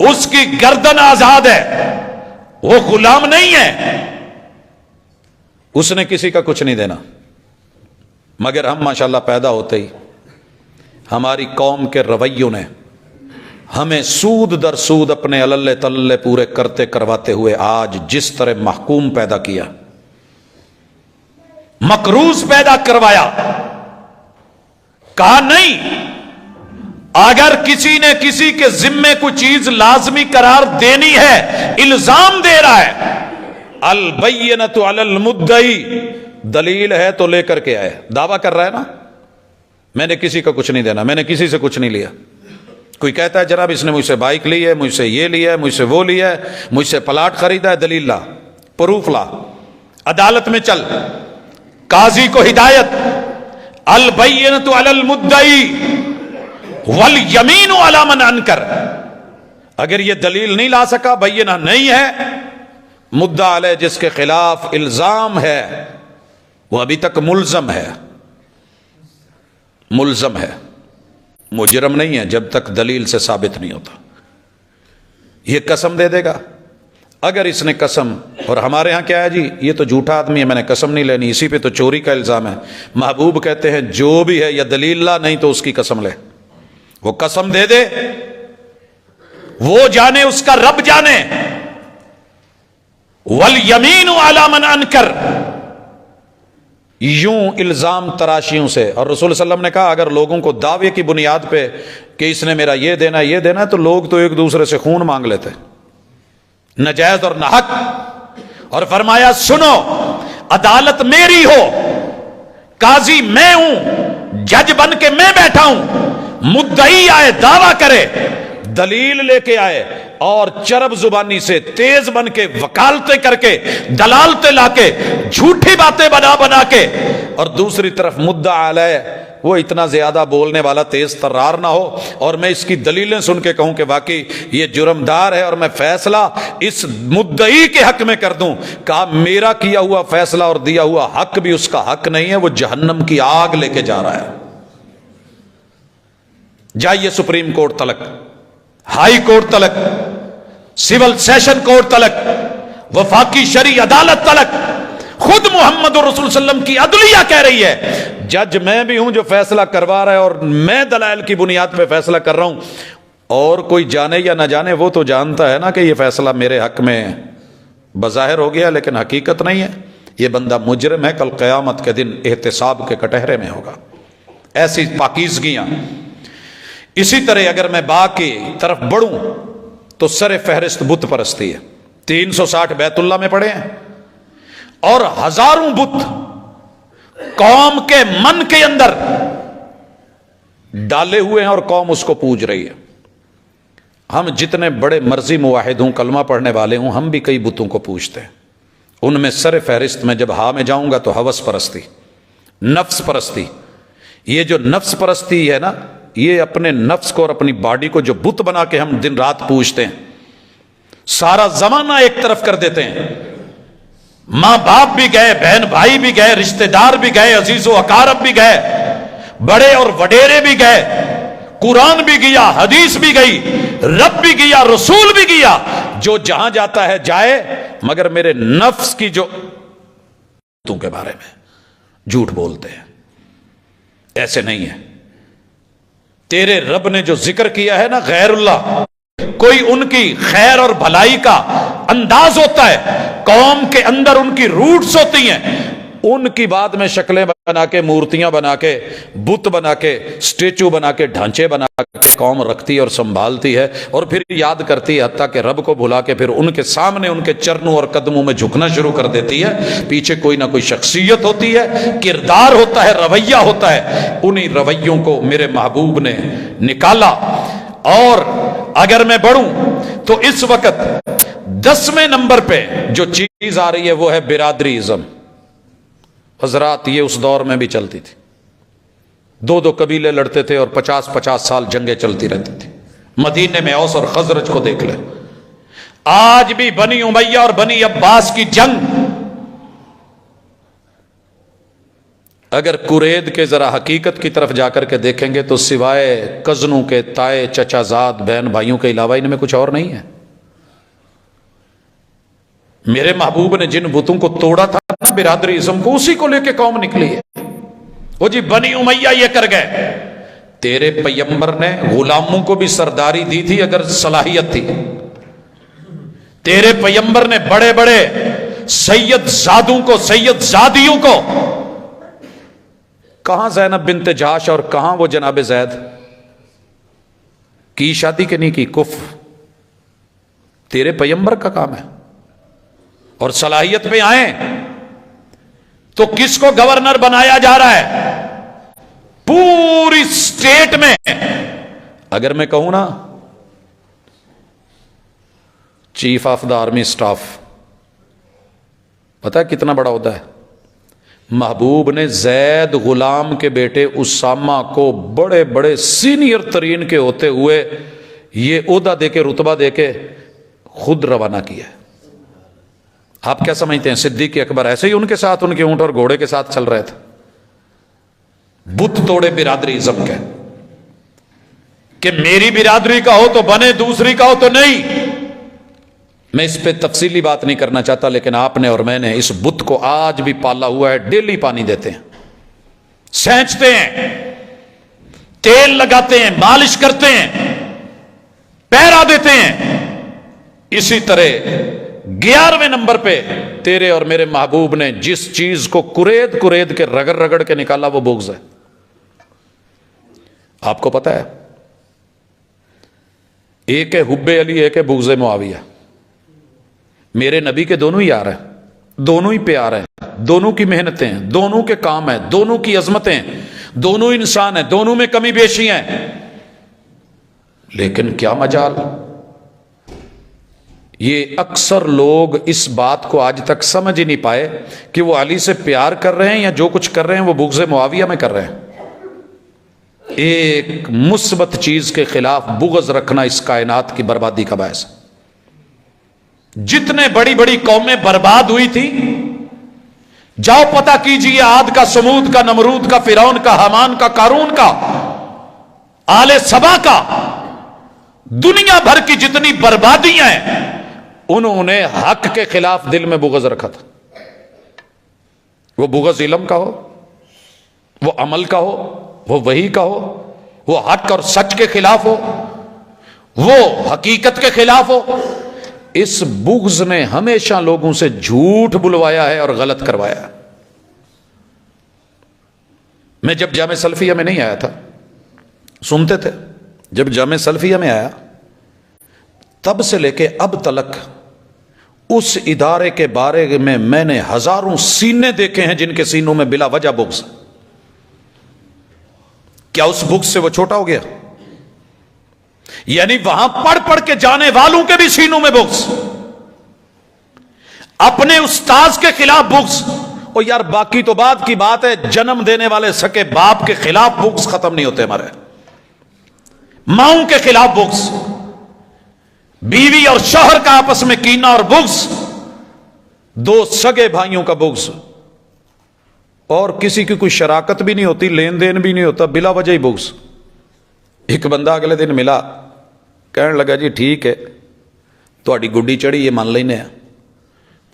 اس کی گردن آزاد ہے, وہ غلام نہیں ہے. اس نے کسی کا کچھ نہیں دینا. مگر ہم ماشاءاللہ پیدا ہوتے ہی ہماری قوم کے رویوں نے ہمیں سود در سود اپنے اللہ تلے پورے کرتے کرواتے ہوئے آج جس طرح محکوم پیدا کیا, مقروض پیدا کروایا. کہا نہیں, اگر کسی نے کسی کے ذمے کوئی چیز لازمی قرار دینی ہے, الزام دے رہا ہے, البینۃ علی المدعی, دلیل ہے تو لے کر کے آئے. دعویٰ کر رہا ہے نا میں نے کسی کا کچھ نہیں دینا, میں نے کسی سے کچھ نہیں لیا. کوئی کہتا ہے جناب اس نے مجھ سے بائک لی ہے, مجھ سے یہ لیا ہے, مجھ سے وہ لیا ہے, مجھ سے پلاٹ خریدا ہے, دلیل لا, پروف لا, عدالت میں چل. قاضی کو ہدایت, البینۃ علی المدعی والیمین علی من انکر. اگر یہ دلیل نہیں لا سکا, بینہ نہیں ہے, مدعا علیہ جس کے خلاف الزام ہے وہ ابھی تک ملزم ہے, ملزم ہے, مجرم نہیں ہے جب تک دلیل سے ثابت نہیں ہوتا. یہ قسم دے دے گا. اگر اس نے قسم, اور ہمارے ہاں کیا ہے جی, یہ تو جھوٹا آدمی ہے, میں نے قسم نہیں لینی, اسی پہ تو چوری کا الزام ہے. محبوب کہتے ہیں جو بھی ہے یا دلیل لا, نہیں تو اس کی قسم لے. وہ قسم دے دے, وہ جانے, اس کا رب جانے. والیمین علی من انکر. یوں الزام تراشیوں سے. اور رسول صلی اللہ علیہ وسلم نے کہا اگر لوگوں کو دعوے کی بنیاد پہ کہ اس نے میرا یہ دینا یہ دینا, تو لوگ تو ایک دوسرے سے خون مانگ لیتے ناجائز اور ناحق. اور فرمایا سنو, عدالت میری ہو, قاضی میں ہوں, جج بن کے میں بیٹھا ہوں, مدعی آئے دعویٰ کرے, دلیل لے کے آئے, اور چرب زبانی سے تیز بن کے وکالتیں کر کے دلالتیں لا کے جھوٹی باتیں بنا بنا کے, اور دوسری طرف مدعا علیہ وہ اتنا زیادہ بولنے والا تیز ترار نہ ہو, اور میں اس کی دلیلیں سن کے کہوں کہ واقعی یہ جرمدار ہے, اور میں فیصلہ اس مدعی کے حق میں کر دوں. کہا میرا کیا ہوا فیصلہ اور دیا ہوا حق بھی اس کا حق نہیں ہے, وہ جہنم کی آگ لے کے جا رہا ہے. جائیے سپریم کورٹ تلک, ہائی کورٹ تلک, سول سیشن کورٹ تلک, وفاقی شرعی عدالت تلک, خود محمد رسول صلی اللہ علیہ وسلم کی عدلیہ کہہ رہی ہے جج میں بھی ہوں جو فیصلہ کروا رہا ہے, اور میں دلائل کی بنیاد پہ فیصلہ کر رہا ہوں. اور کوئی جانے یا نہ جانے, وہ تو جانتا ہے نا کہ یہ فیصلہ میرے حق میں بظاہر ہو گیا لیکن حقیقت نہیں ہے. یہ بندہ مجرم ہے, کل قیامت کے دن احتساب کے کٹہرے میں ہوگا. ایسی پاکیزگیاں. اسی طرح اگر میں با کی طرف بڑھوں تو سر فہرست بت پرستی ہے. 360 بیت اللہ میں پڑے ہیں, اور ہزاروں بت قوم کے من کے اندر ڈالے ہوئے ہیں, اور قوم اس کو پوج رہی ہے. ہم جتنے بڑے مرضی موحد ہوں, کلمہ پڑھنے والے ہوں, ہم بھی کئی بتوں کو پوجتے ہیں. ان میں سر فہرست میں جب ہاں میں جاؤں گا تو ہوس پرستی, نفس پرستی. یہ جو نفس پرستی ہے نا, یہ اپنے نفس کو اور اپنی باڈی کو جو بت بنا کے ہم دن رات پوجتے ہیں, سارا زمانہ ایک طرف کر دیتے ہیں. ماں باپ بھی گئے, بہن بھائی بھی گئے, رشتہ دار بھی گئے, عزیز و اقارب بھی گئے, بڑے اور وڈیرے بھی گئے, قرآن بھی گیا, حدیث بھی گئی, رب بھی گیا, رسول بھی گیا. جو جہاں جاتا ہے جائے, مگر میرے نفس کی جو تم کے بارے میں جھوٹ بولتے ہیں. ایسے نہیں ہے. تیرے رب نے جو ذکر کیا ہے نا, غیر اللہ, کوئی ان کی خیر اور بھلائی کا انداز ہوتا ہے, قوم کے اندر ان کی روٹس ہوتی ہیں, ان کی بعد میں شکلیں بنا کے, مورتیاں بنا کے, بت بنا کے, سٹیچو بنا کے, ڈھانچے بنا کے قوم رکھتی اور سنبھالتی ہے, اور پھر یاد کرتی ہے, حتیٰ کہ رب کو بھلا کے پھر ان کے سامنے ان کے چرنوں اور قدموں میں جھکنا شروع کر دیتی ہے. پیچھے کوئی نہ کوئی شخصیت ہوتی ہے, کردار ہوتا ہے, رویہ ہوتا ہے. انہی رویوں کو میرے محبوب نے نکالا. اور اگر میں بڑھوں تو اس وقت 10ویں نمبر پہ جو چیز آ رہی ہے وہ ہے برادری ازم. حضرات یہ اس دور میں بھی چلتی تھی. دو دو قبیلے لڑتے تھے اور 50-50 سال جنگیں چلتی رہتی تھی. مدینے میں اوس اور خزرج کو دیکھ لیں. آج بھی بنی امیہ اور بنی عباس کی جنگ اگر قرید کے ذرا حقیقت کی طرف جا کر کے دیکھیں گے تو سوائے کزنوں کے، تائے، چچا زاد، بہن بھائیوں کے علاوہ ان میں کچھ اور نہیں ہے. میرے محبوب نے جن بتوں کو توڑا تھا نا برادری ازم کو، اسی کو لے کے قوم نکلی ہے. وہ جی بنی امیہ یہ کر گئے. تیرے پیغمبر نے غلاموں کو بھی سرداری دی تھی اگر صلاحیت تھی. تیرے پیغمبر نے بڑے بڑے سید زادوں کو، سید زادیوں کو، کہاں زینب بنت جاش اور کہاں وہ جناب زید کی شادی کے نہیں کی؟ کفر تیرے پیغمبر کا کام ہے. اور صلاحیت پہ آئیں تو کس کو گورنر بنایا جا رہا ہے پوری اسٹیٹ میں؟ اگر میں کہوں نا chief of the army staff, پتہ ہے کتنا بڑا عہدہ ہے؟ محبوب نے زید غلام کے بیٹے اسامہ کو بڑے بڑے سینئر ترین کے ہوتے ہوئے یہ عہدہ دے کے، رتبہ دے کے خود روانہ کیا ہے. آپ کیا سمجھتے ہیں صدیق اکبر ایسے ہی ان کے ساتھ، ان کے اونٹ اور گھوڑے کے ساتھ چل رہے تھے؟ بت توڑے برادری ازم کے کہ میری برادری کا ہو تو بنے، دوسری کا ہو تو نہیں. میں اس پہ تفصیلی بات نہیں کرنا چاہتا، لیکن آپ نے اور میں نے اس بت کو آج بھی پالا ہوا ہے. ڈیلی پانی دیتے ہیں، سینچتے ہیں، تیل لگاتے ہیں، مالش کرتے ہیں، پہرا دیتے ہیں. اسی طرح 11ویں نمبر پہ تیرے اور میرے محبوب نے جس چیز کو کرید کرید کے رگڑ رگڑ کے نکالا وہ بغض ہے. آپ کو پتا ہے ایک ہے حب علی، ایک ہے بغض معاویہ. میرے نبی کے دونوں ہی یار ہیں، دونوں ہی پیار ہیں، دونوں کی محنتیں ہیں، دونوں کے کام ہیں، دونوں کی عظمتیں، دونوں انسان ہیں، دونوں میں کمی بیشی ہیں. لیکن کیا مجال، یہ اکثر لوگ اس بات کو آج تک سمجھ ہی نہیں پائے کہ وہ علی سے پیار کر رہے ہیں یا جو کچھ کر رہے ہیں وہ بغض معاویہ میں کر رہے ہیں. ایک مثبت چیز کے خلاف بغض رکھنا اس کائنات کی بربادی کا باعث ہے. جتنے بڑی بڑی قومیں برباد ہوئی تھی، جاؤ پتہ کیجئے، عاد کا، سمود کا، نمرود کا، فرعون کا، حامان کا، قارون کا، آل سبا کا، دنیا بھر کی جتنی بربادیاں ہیں انہوں نے حق کے خلاف دل میں بغض رکھا تھا. وہ بغض علم کا ہو، وہ عمل کا ہو، وہ وحی کا ہو، وہ حق اور سچ کے خلاف ہو، وہ حقیقت کے خلاف ہو. اس بغض نے ہمیشہ لوگوں سے جھوٹ بلوایا ہے اور غلط کروایا ہے. میں جب جامع سلفیہ میں نہیں آیا تھا، سنتے تھے، جب جامع سلفیہ میں آیا تب سے لے کے اب تلک اس ادارے کے بارے میں نے ہزاروں سینے دیکھے ہیں جن کے سینوں میں بلا وجہ بغض. کیا اس بغض سے وہ چھوٹا ہو گیا؟ یعنی وہاں پڑھ پڑھ کے جانے والوں کے بھی سینوں میں بغض، اپنے استاذ کے خلاف بغض. اور یار باقی تو بعد کی بات ہے، جنم دینے والے سکے باپ کے خلاف بغض ختم نہیں ہوتے ہمارے. ماؤں کے خلاف بغض، بیوی اور شوہر کا آپس میں کینہ اور بغض، دو سگے بھائیوں کا بغض، اور کسی کی کوئی شراکت بھی نہیں ہوتی، لین دین بھی نہیں ہوتا، بلا وجہ ہی بغض. ایک بندہ اگلے دن ملا، کہنے لگا جی ٹھیک ہے تہاڈی گڈی چڑھی یہ مان لینے ہیں،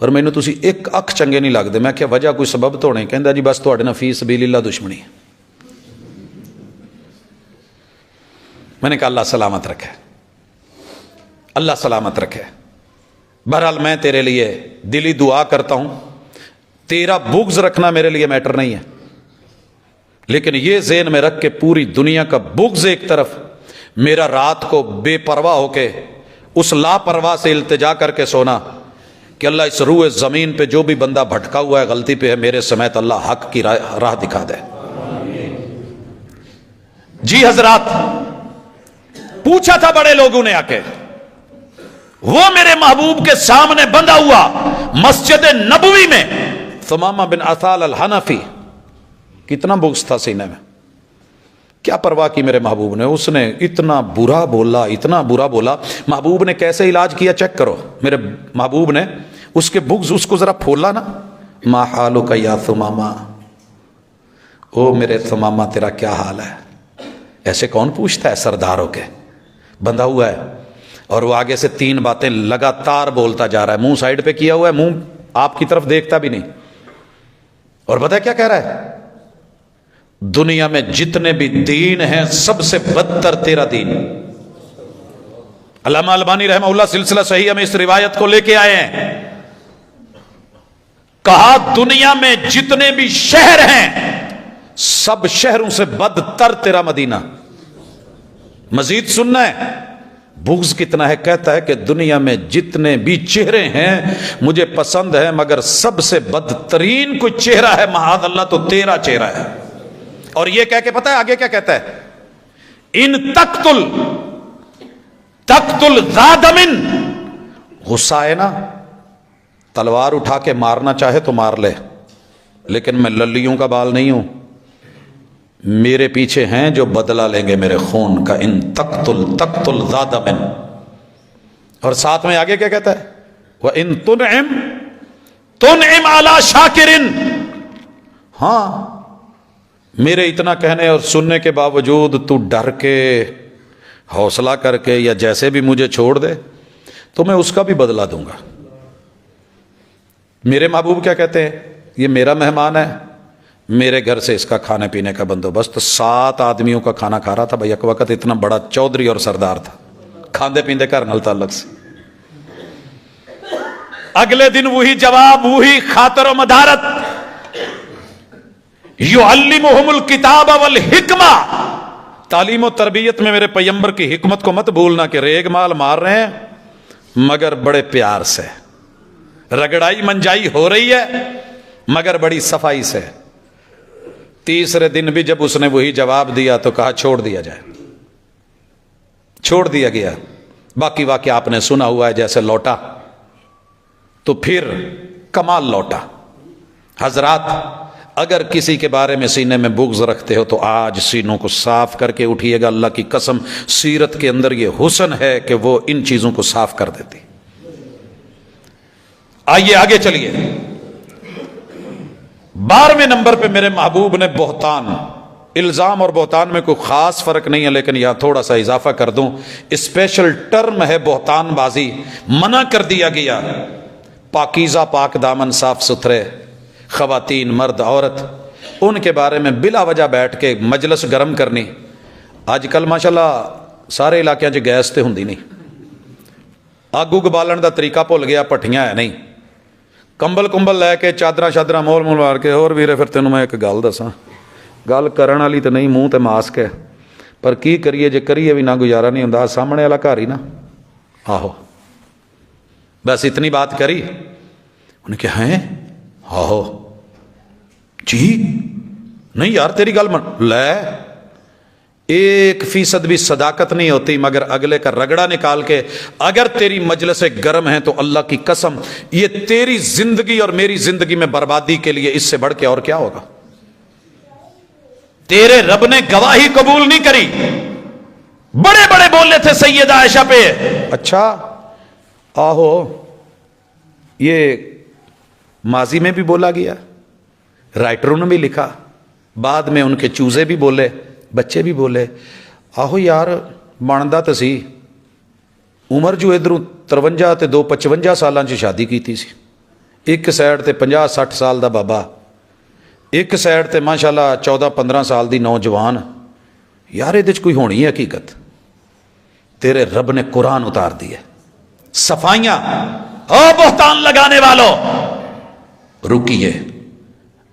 پر مینوں تسی ایک اکھ چنگے نہیں لگدے. میں کیا وجہ کوئی سبب تو ہونے؟ کہندا جی بس تہاڈے نال فی سبیل اللہ دشمنی ہے. میں نے کہا اللہ سلامت رکھے، اللہ سلامت رکھے. بہرحال میں تیرے لیے دلی دعا کرتا ہوں، تیرا بغض رکھنا میرے لیے میٹر نہیں ہے، لیکن یہ ذہن میں رکھ کے پوری دنیا کا بغض ایک طرف، میرا رات کو بے پرواہ ہو کے اس لاپرواہ سے التجا کر کے سونا کہ اللہ اس روح زمین پہ جو بھی بندہ بھٹکا ہوا ہے، غلطی پہ ہے، میرے سمیت اللہ حق کی راہ دکھا دے. جی حضرات، پوچھا تھا بڑے لوگوں نے آ کے، وہ میرے محبوب کے سامنے بندہ ہوا مسجد نبوی میں، ثمامہ بن عثال الحنفی، کتنا بغض تھا سینے میں. کیا پرواہ کی میرے محبوب نے. اس نے اتنا برا بولا, اتنا برا بولا. محبوب نے کیسے علاج کیا چیک کرو. میرے محبوب نے اس کے بغض اس کو ذرا پھولا نا. ما حالک یا ثمامہ, او میرے ثمامہ تیرا کیا حال ہے. ایسے کون پوچھتا ہے سرداروں کے. بندھا ہوا ہے اور وہ آگے سے 3 باتیں لگاتار بولتا جا رہا ہے, منہ سائڈ پہ کیا ہوا ہے, منہ آپ کی طرف دیکھتا بھی نہیں. اور پتہ ہے کیا کہہ رہا ہے, دنیا میں جتنے بھی دین ہیں سب سے بدتر تیرا دین. علامہ البانی رحمہ اللہ سلسلہ صحیح میں اس روایت کو لے کے آئے ہیں. کہا دنیا میں جتنے بھی شہر ہیں سب شہروں سے بدتر تیرا مدینہ. مزید سننا ہے بغض کتنا ہے. کہتا ہے کہ دنیا میں جتنے بھی چہرے ہیں مجھے پسند ہے, مگر سب سے بدترین کوئی چہرہ ہے معاذ اللہ تو تیرا چہرہ ہے. اور یہ کہہ کے پتہ ہے آگے کیا کہتا ہے, ان تقتل ذا دم. غصہ ہے نا, تلوار اٹھا کے مارنا چاہے تو مار لے, لیکن میں للیوں کا بال نہیں ہوں. میرے پیچھے ہیں جو بدلہ لیں گے میرے خون کا. ان تقتل ذا دم. اور ساتھ میں آگے کیا کہتا ہے, وَإِن تُنْعِمْ عَلَى شَاكِرٍ. ہاں میرے اتنا کہنے اور سننے کے باوجود تو ڈر کے حوصلہ کر کے یا جیسے بھی مجھے چھوڑ دے تو میں اس کا بھی بدلہ دوں گا. میرے محبوب کیا کہتے ہیں, یہ میرا مہمان ہے, میرے گھر سے اس کا کھانے پینے کا بندوبست. 7 آدمیوں کا کھانا کھا رہا تھا بھائی, ایک وقت اتنا بڑا چودھری اور سردار تھا, کھاندے پیندے گھر نال تعلق سے. اگلے دن وہی جواب, وہی خاطر و مدارت. یعلمہم الکتاب والحکمہ. تعلیم و تربیت میں میرے پیغمبر کی حکمت کو مت بھولنا کہ ریگ مال مار رہے ہیں مگر بڑے پیار سے, رگڑائی منجائی ہو رہی ہے مگر بڑی صفائی سے. تیسرے دن بھی جب اس نے وہی جواب دیا تو کہا چھوڑ دیا جائے. چھوڑ دیا گیا. باقی واقعہ آپ نے سنا ہوا ہے. جیسے لوٹا تو پھر کمال لوٹا. حضرات اگر کسی کے بارے میں سینے میں بغض رکھتے ہو تو آج سینوں کو صاف کر کے اٹھیے گا. اللہ کی قسم سیرت کے اندر یہ حسن ہے کہ وہ ان چیزوں کو صاف کر دیتی. آئیے آگے چلیے. 12ویں نمبر پہ میرے محبوب نے بہتان. الزام اور بہتان میں کوئی خاص فرق نہیں ہے, لیکن یہاں تھوڑا سا اضافہ کر دوں. اسپیشل ٹرم ہے بہتان بازی. منع کر دیا گیا. پاکیزہ پاک دامن صاف ستھرے خواتین مرد عورت ان کے بارے میں بلا وجہ بیٹھ کے مجلس گرم کرنی. آج کل ماشاءاللہ سارے علاقے چ گیس تے ہوندی نہیں, اگ اگ بالن دا طریقہ بھول گیا, پٹھیاں ہے نہیں, کمبل کمبل لے کے چادر شادر مول مول مار کے. اور ویرے پھر تینوں میں ایک گل دساں, گل کرن والی تے نہیں, منہ تے ماسک ہے, پر کی کریے جے کریے بھی نہ گزارا نہیں ہوندا. سامنے والا گھر ہی نا, آہو بس اتنی بات کری. انہیں کہ ہیں آہو جی نہیں یار تیری گل لے. 1% بھی صداقت نہیں ہوتی مگر اگلے کا رگڑا نکال کے اگر تیری مجلس گرم ہے تو اللہ کی قسم یہ تیری زندگی اور میری زندگی میں بربادی کے لیے اس سے بڑھ کے اور کیا ہوگا. تیرے رب نے گواہی قبول نہیں کری. بڑے بڑے بولے تھے سیدہ عائشہ پہ. اچھا آہو یہ ماضی میں بھی بولا گیا, رائٹروں نے بھی لکھا, بعد میں ان کے چوزے بھی بولے, بچے بھی بولے. آہو یار بنتا تو سی, عمر جو ادھروں 53 تے 2 55 سالاں چ شادی کیتی سی. ایک سائڈ تے 50-60 سال دا بابا, ایک سائڈ تے ماشاءاللہ 14-15 سال دی نوجوان. یار یہ کوئی ہونی ہے حقیقت. تیرے رب نے قرآن اتار دی ہے. صفائیاں او بہتان لگانے والوں رکیے.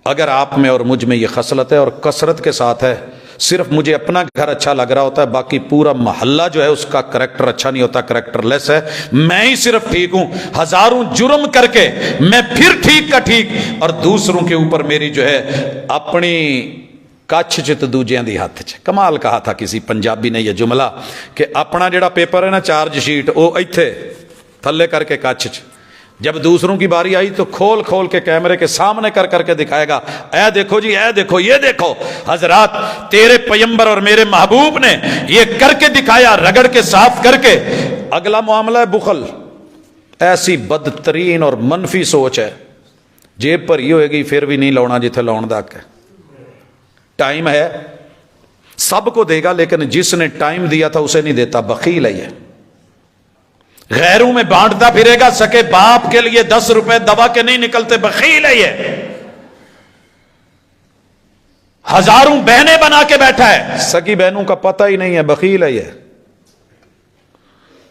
اگر آپ میں اور مجھ میں یہ خصلت ہے اور کثرت کے ساتھ ہے, صرف مجھے اپنا گھر اچھا لگ رہا ہوتا ہے, باقی پورا محلہ جو ہے اس کا کریکٹر اچھا نہیں ہوتا, کریکٹر لیس ہے, میں ہی صرف ٹھیک ہوں, ہزاروں جرم کر کے میں پھر ٹھیک کا ٹھیک, اور دوسروں کے اوپر میری جو ہے اپنی کچھ چت دوجیاں دی ہاتھ چ. کمال کہا تھا کسی پنجابی نے یہ جملہ کہ اپنا جڑا پیپر ہے نا چارج شیٹ وہ ایتھے تھلے کر کے کچھ چ, جب دوسروں کی باری آئی تو کھول کھول کے کیمرے کے سامنے کر کر کے دکھائے گا، اے دیکھو جی، اے دیکھو، یہ دیکھو۔ حضرات، تیرے پیغمبر اور میرے محبوب نے یہ کر کے دکھایا، رگڑ کے صاف کر کے۔ اگلا معاملہ ہے بخل، ایسی بدترین اور منفی سوچ ہے، جیب پر ہی ہوئے گی پھر بھی نہیں لاؤنا جتھے لاؤن تک ہے۔ ٹائم ہے سب کو دے گا، لیکن جس نے ٹائم دیا تھا اسے نہیں دیتا، بخیل ہے یہ۔ غیروں میں بانٹتا پھرے گا، سکے باپ کے لیے 10 روپے دوا کے نہیں نکلتے، بخیل ہے یہ۔ ہزاروں بہنیں بنا کے بیٹھا ہے، سکی بہنوں کا پتہ ہی نہیں ہے، بخیل ہے یہ۔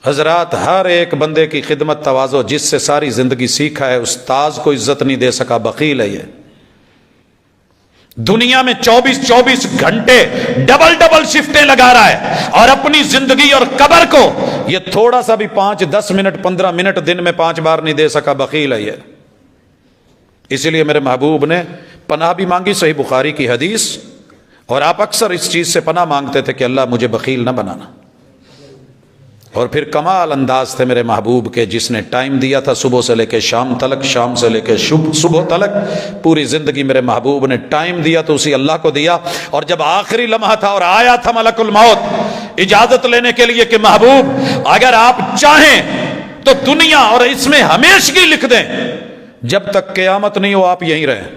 حضرات، ہر ایک بندے کی خدمت تواضع جس سے ساری زندگی سیکھا ہے، استاذ کو عزت نہیں دے سکا، بخیل ہے یہ۔ دنیا میں 24 گھنٹے ڈبل شفٹیں لگا رہا ہے، اور اپنی زندگی اور قبر کو یہ تھوڑا سا بھی 5 10 منٹ 15 منٹ دن میں 5 بار نہیں دے سکا، بخیل ہے یہ۔ اسی لیے میرے محبوب نے پناہ بھی مانگی، صحیح بخاری کی حدیث، اور آپ اکثر اس چیز سے پناہ مانگتے تھے کہ اللہ مجھے بخیل نہ بنانا۔ اور پھر کمال انداز تھے میرے محبوب کے، جس نے ٹائم دیا تھا صبح سے لے کے شام تلک، شام سے لے کے صبح تلک، پوری زندگی میرے محبوب نے ٹائم دیا تو اسی اللہ کو دیا۔ اور جب آخری لمحہ تھا اور آیا تھا ملک الموت اجازت لینے کے لیے کہ محبوب اگر آپ چاہیں تو دنیا اور اس میں ہمیشگی لکھ دیں، جب تک قیامت نہیں ہو آپ یہیں رہیں،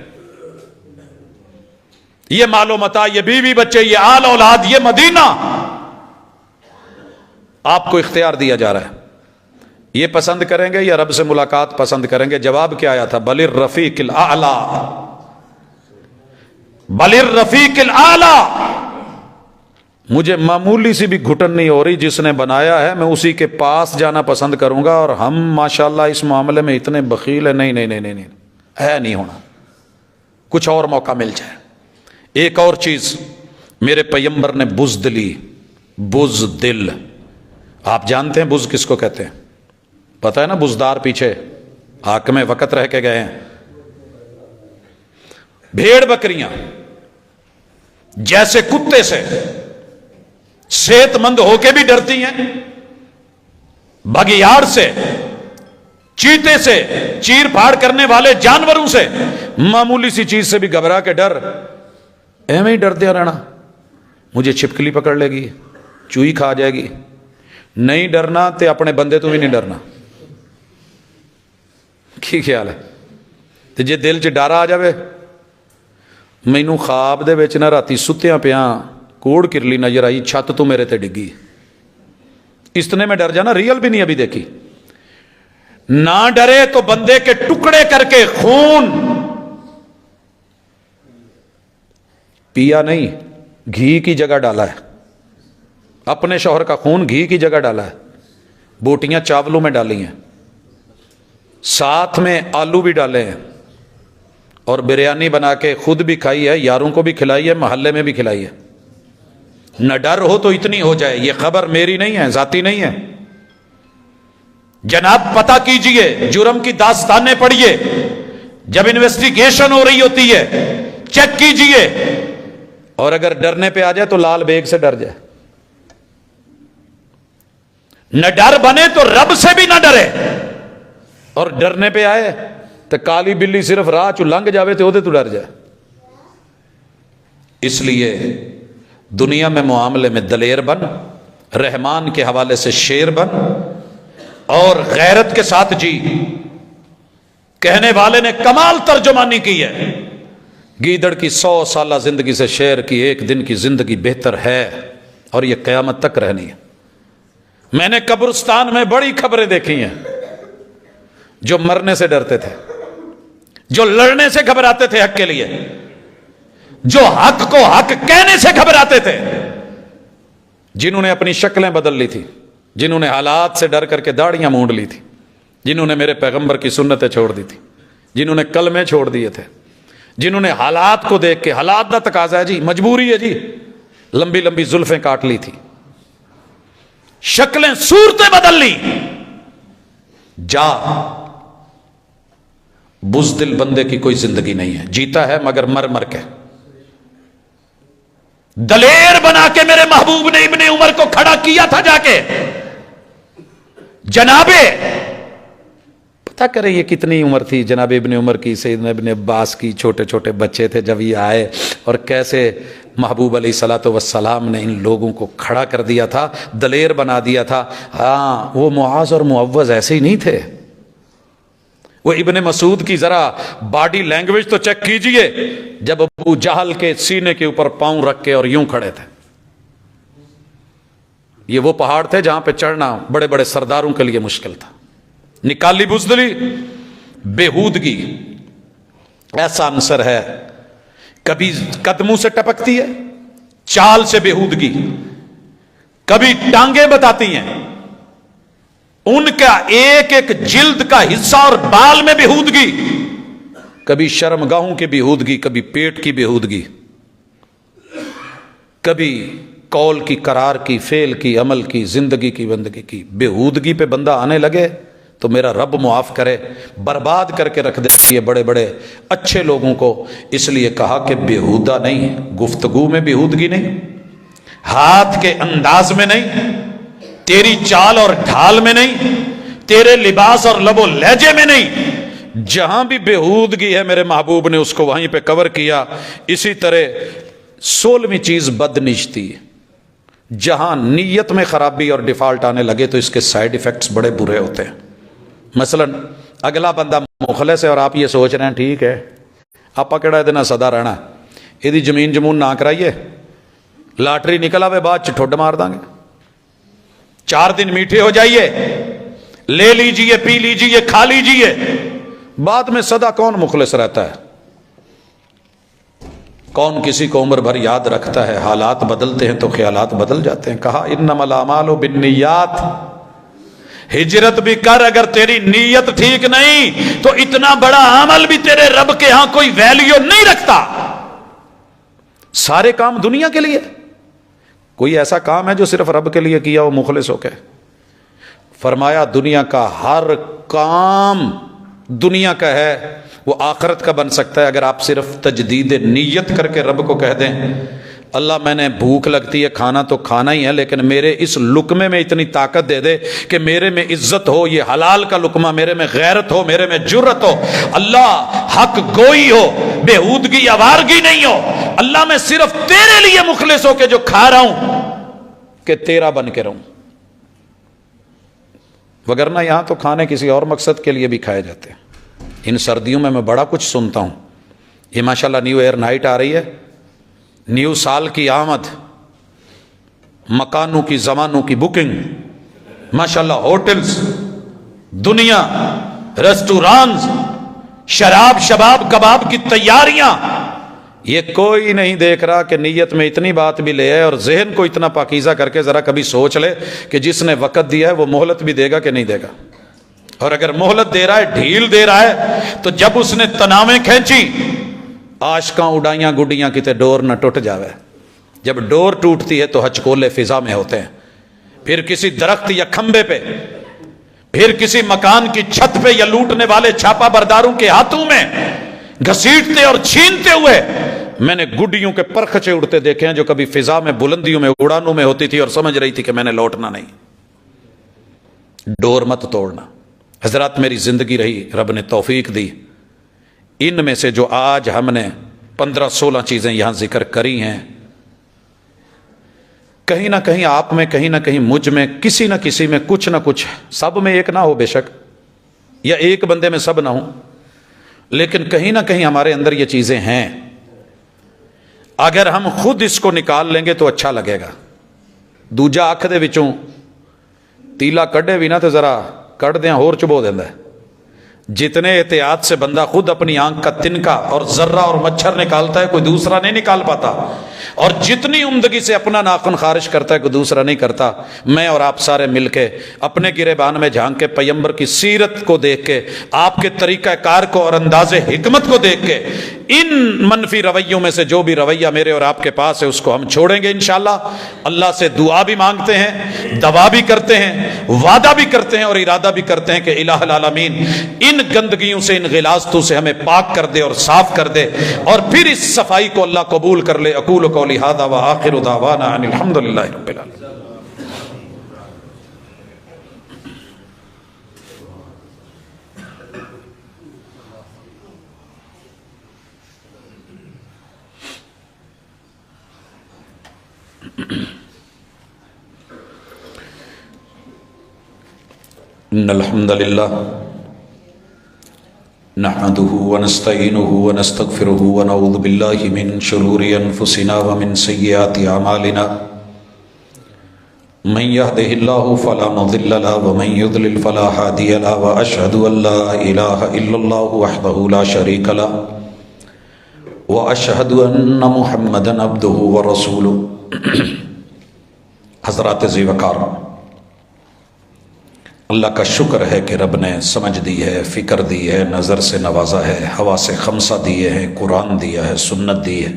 یہ مال و متاع، یہ بیوی بچے، یہ آل اولاد، یہ مدینہ آپ کو اختیار دیا جا رہا ہے۔ یہ پسند کریں گے یا رب سے ملاقات پسند کریں گے؟ جواب کیا آیا تھا؟ بل الرفیق الاعلی، بل الرفیق الاعلی۔ مجھے معمولی سی بھی گھٹن نہیں ہو رہی، جس نے بنایا ہے میں اسی کے پاس جانا پسند کروں گا۔ اور ہم ماشاءاللہ اس معاملے میں اتنے بخیل ہیں، نہیں نہیں نہیں نہیں ہے، نہیں ہونا، کچھ اور موقع مل جائے۔ ایک اور چیز میرے پیغمبر نے بزدلی، بزدل، آپ جانتے ہیں بز کس کو کہتے ہیں؟ پتہ ہے نا، بزدار پیچھے حاکم وقت رہ کے گئے ہیں۔ بھیڑ بکریاں جیسے کتے سے صحت مند ہو کے بھی ڈرتی ہیں، بگیاڑ سے، چیتے سے، چیر پھاڑ کرنے والے جانوروں سے، معمولی سی چیز سے بھی گھبرا کے ڈر، ایویں ہی ڈرتے رہنا، مجھے چھپکلی پکڑ لے گی، چوئی کھا جائے گی۔ نہیں ڈرنا تے اپنے بندے تو بھی نہیں ڈرنا، کی خیال ہے؟ تے جے دل چ ڈر آ جاوے، مینوں خواب دے وچ نہ راتی ستیاں پیاں کوڑ کرلی نظر آئی، چھت تو میرے تے ڈگی، اتنے میں ڈر جانا، ریئل بھی نہیں ابھی دیکھی۔ نہ ڈرے تو بندے کے ٹکڑے کر کے خون پیا نہیں، گھی کی جگہ ڈالا ہے، اپنے شوہر کا خون گھی کی جگہ ڈالا ہے، بوٹیاں چاولوں میں ڈالی ہیں، ساتھ میں آلو بھی ڈالے ہیں، اور بریانی بنا کے خود بھی کھائی ہے، یاروں کو بھی کھلائی ہے، محلے میں بھی کھلائی ہے۔ نہ ڈر ہو تو اتنی ہو جائے، یہ خبر میری نہیں ہے، ذاتی نہیں ہے۔ جناب پتہ کیجئے، جرم کی داستانیں پڑھیے، جب انویسٹیگیشن ہو رہی ہوتی ہے چیک کیجئے، اور اگر ڈرنے پہ آ جائے تو لال بیگ سے ڈر جائے۔ نہ ڈر بنے تو رب سے بھی نہ ڈرے، اور ڈرنے پہ آئے تو کالی بلی صرف راہ چ لنگ جاوے تو ڈر جائے۔ اس لیے دنیا میں معاملے میں دلیر بن، رحمان کے حوالے سے شیر بن، اور غیرت کے ساتھ جی۔ کہنے والے نے کمال ترجمانی کی ہے، گیدڑ کی 100 سالہ زندگی سے شیر کی 1 دن کی زندگی بہتر ہے، اور یہ قیامت تک رہنی ہے۔ میں نے قبرستان میں بڑی خبریں دیکھی ہیں، جو مرنے سے ڈرتے تھے، جو لڑنے سے گھبراتے تھے حق کے لیے، جو حق کو حق کہنے سے گھبراتے تھے، جنہوں نے اپنی شکلیں بدل لی تھی، جنہوں نے حالات سے ڈر کر کے داڑیاں مونڈ لی تھی، جنہوں نے میرے پیغمبر کی سنتیں چھوڑ دی تھی، جنہوں نے کلمے چھوڑ دیے تھے، جنہوں نے حالات کو دیکھ کے، حالات کا تقاضا ہے جی، مجبوری ہے جی، لمبی لمبی زلفیں کاٹ لی تھی، شکلیں صورتیں بدل لی، جا بزدل بندے کی کوئی زندگی نہیں ہے، جیتا ہے مگر مر مر کے۔ دلیر بنا کے میرے محبوب نے ابن عمر کو کھڑا کیا تھا، جا کے جناب پتہ کریں یہ کتنی عمر تھی جناب ابن عمر کی، سیدنا ابن عباس کی، چھوٹے چھوٹے بچے تھے جب یہ آئے، اور کیسے محبوب علیہ الصلوۃ والسلام نے ان لوگوں کو کھڑا کر دیا تھا، دلیر بنا دیا تھا۔ ہاں وہ معاذ اور معوذ ایسے ہی نہیں تھے۔ وہ ابن مسعود کی ذرا باڈی لینگویج تو چیک کیجئے، جب ابو جہل کے سینے کے اوپر پاؤں رکھ کے اور یوں کھڑے تھے۔ یہ وہ پہاڑ تھے جہاں پہ چڑھنا بڑے بڑے سرداروں کے لیے مشکل تھا۔ نکالی بزدلی، بےہودگی ایسا عنصر ہے، کبھی قدموں سے ٹپکتی ہے، چال سے بےہودگی، کبھی ٹانگیں بتاتی ہیں، ان کا ایک ایک جلد کا حصہ اور بال میں بےہودگی، کبھی شرمگاہوں کی بےہودگی، کبھی پیٹ کی بےہودگی، کبھی قول کی، قرار کی، فعل کی، عمل کی، زندگی کی، بندگی کی بےہودگی پہ بندہ آنے لگے تو میرا رب معاف کرے، برباد کر کے رکھ دے یہ بڑے بڑے اچھے لوگوں کو۔ اس لیے کہا کہ بےہودہ نہیں، گفتگو میں بےہودگی نہیں، ہاتھ کے انداز میں نہیں، تیری چال اور ڈھال میں نہیں، تیرے لباس اور لب و لہجے میں نہیں، جہاں بھی بےہودگی ہے میرے محبوب نے اس کو وہیں پہ کور کیا۔ اسی طرح 16ویں چیز بدنیتی، جہاں نیت میں خرابی اور ڈیفالٹ آنے لگے تو اس کے سائیڈ ایفیکٹس بڑے برے ہوتے ہیں۔ مثلا اگلا بندہ مخلص ہے اور آپ یہ سوچ رہے ہیں ٹھیک ہے آپ کہڑا یہ سدا رہنا، یہ زمین جمون نہ کرائیے، لاٹری نکل آوے بعد ٹھڈ مار دیں گے، 4 دن میٹھے ہو جائیے، لے لیجئے، پی لیجئے، کھا لیجئے، بعد میں سدا کون مخلص رہتا ہے؟ کون کسی کو عمر بھر یاد رکھتا ہے؟ حالات بدلتے ہیں تو خیالات بدل جاتے ہیں۔ کہا انما الاعمال بالنیات، ہجرت بھی کر، اگر تیری نیت ٹھیک نہیں تو اتنا بڑا عمل بھی تیرے رب کے ہاں کوئی ویلیو نہیں رکھتا۔ سارے کام دنیا کے لیے، کوئی ایسا کام ہے جو صرف رب کے لیے کیا وہ مخلص ہو کے؟ فرمایا دنیا کا ہر کام دنیا کا ہے وہ آخرت کا بن سکتا ہے اگر آپ صرف تجدید نیت کر کے رب کو کہہ دیں اللہ میں نے بھوک لگتی ہے، کھانا تو کھانا ہی ہے، لیکن میرے اس لقمے میں اتنی طاقت دے دے کہ میرے میں عزت ہو، یہ حلال کا لقمہ، میرے میں غیرت ہو، میرے میں جرت ہو، اللہ حق گوئی ہو، بےہودگی آوارگی نہیں ہو، اللہ میں صرف تیرے لیے مخلص ہو کے جو کھا رہا ہوں کہ تیرا بن کے رہوں۔ وگرنہ یہاں تو کھانے کسی اور مقصد کے لیے بھی کھائے جاتے ہیں۔ ان سردیوں میں بڑا کچھ سنتا ہوں، یہ ماشاءاللہ نیو ایئر نائٹ آ رہی ہے، نیو سال کی آمد، مکانوں کی، زمانوں کی بکنگ، ماشاءاللہ ہوٹلز، دنیا، ریسٹورانز، شراب شباب کباب کی تیاریاں، یہ کوئی نہیں دیکھ رہا کہ نیت میں اتنی بات بھی لے آئے اور ذہن کو اتنا پاکیزہ کر کے ذرا کبھی سوچ لے کہ جس نے وقت دیا ہے وہ مہلت بھی دے گا کہ نہیں دے گا، اور اگر مہلت دے رہا ہے، ڈھیل دے رہا ہے، تو جب اس نے تناویں کھینچی، عاشقاں اڈائیاں گڈیاں کتے ڈور نہ ٹوٹ جاوے، جب ڈور ٹوٹتی ہے تو ہچکولے فضا میں ہوتے ہیں، پھر کسی درخت یا کھمبے پہ، پھر کسی مکان کی چھت پہ، یا لوٹنے والے چھاپا برداروں کے ہاتھوں میں گھسیٹتے اور چھینتے ہوئے میں نے گڈیوں کے پرخچے اڑتے دیکھے ہیں جو کبھی فضا میں، بلندیوں میں، اڑانوں میں ہوتی تھی اور سمجھ رہی تھی کہ میں نے لوٹنا نہیں۔ ڈور مت توڑنا۔ حضرات میری زندگی رہی، رب نے توفیق دی، ان میں سے جو آج ہم نے 15-16 چیزیں یہاں ذکر کری ہیں، کہیں نہ کہیں آپ میں، کہیں نہ کہیں مجھ میں، کسی نہ کسی میں کچھ نہ کچھ، سب میں ایک نہ ہو بے شک، یا ایک بندے میں سب نہ ہو، لیکن کہیں نہ کہیں ہمارے اندر یہ چیزیں ہیں۔ اگر ہم خود اس کو نکال لیں گے تو اچھا لگے گا۔ دوجا اکھ دے وچوں تیلا کڈے بھی نہ تو ذرا کٹ دیاں ہور چبو دیندہ ہے۔ جتنے احتیاط سے بندہ خود اپنی آنکھ کا تنکا اور ذرہ اور مچھر نکالتا ہے کوئی دوسرا نہیں نکال پاتا، اور جتنی عمدگی سے اپنا ناخن خارج کرتا ہے کوئی دوسرا نہیں کرتا۔ میں اور آپ سارے مل کے اپنے گریبان میں جھانک کے پیغمبر کی سیرت کو دیکھ کے، آپ کے طریقہ کار کو اور انداز حکمت کو دیکھ کے، ان منفی رویوں میں سے جو بھی رویہ میرے اور آپ کے پاس ہے اس کو ہم چھوڑیں گے انشاءاللہ۔ اللہ سے دعا بھی مانگتے ہیں، دعا بھی کرتے ہیں، وعدہ بھی کرتے ہیں اور ارادہ بھی کرتے ہیں کہ الہ العالمین ان گندگیوں سے، ان غلاظتوں سے ہمیں پاک کر دے اور صاف کر دے، اور پھر اس صفائی کو اللہ قبول کر لے۔ اقول قولی ھذا وآخر دعوانا ان الحمد للہ رب العالمین۔ ان الحمد للہ نحمده ونستعینه ونستغفره ونعوذ باللہ من شرور انفسنا ومن سیئات اعمالنا من يهده الله فلا مضل له ومن يضلل فلا هادي له واشهد ان لا اله الا الله وحده لا شريك له واشهد ان محمدا عبده ورسوله حضرات ذی وقار، اللہ کا شکر ہے کہ رب نے سمجھ دی ہے، فکر دی ہے، نظر سے نوازا ہے، حواس خمسہ دیے ہیں، قرآن دیا ہے، سنت دی ہے،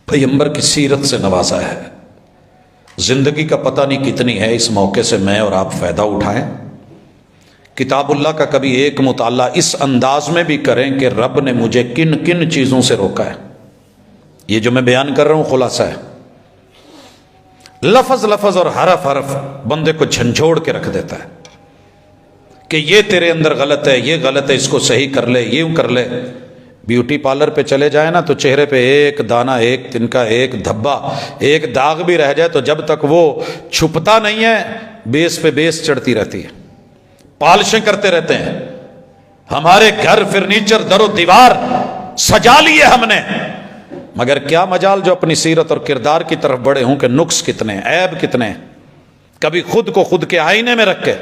پیغمبر کی سیرت سے نوازا ہے۔ زندگی کا پتہ نہیں کتنی ہے، اس موقع سے میں اور آپ فائدہ اٹھائیں، کتاب اللہ کا کبھی ایک مطالعہ اس انداز میں بھی کریں کہ رب نے مجھے کن کن چیزوں سے روکا ہے۔ یہ جو میں بیان کر رہا ہوں خلاصہ ہے، لفظ لفظ اور حرف حرف بندے کو جھنجھوڑ کے رکھ دیتا ہے کہ یہ تیرے اندر غلط ہے، یہ غلط ہے، اس کو صحیح کر لے، یوں کر لے۔ بیوٹی پارلر پہ چلے جائیں نا تو چہرے پہ ایک دانہ، ایک تنکا، ایک دھبا، ایک داغ بھی رہ جائے تو جب تک وہ چھپتا نہیں ہے بیس پہ بیس چڑھتی رہتی ہے، پالشیں کرتے رہتے ہیں۔ ہمارے گھر فرنیچر در و دیوار سجا لیے ہم نے، مگر کیا مجال جو اپنی سیرت اور کردار کی طرف بڑھے ہوں کہ نقص کتنے، عیب کتنے۔ کبھی خود کو خود کے آئینے میں رکھ کے،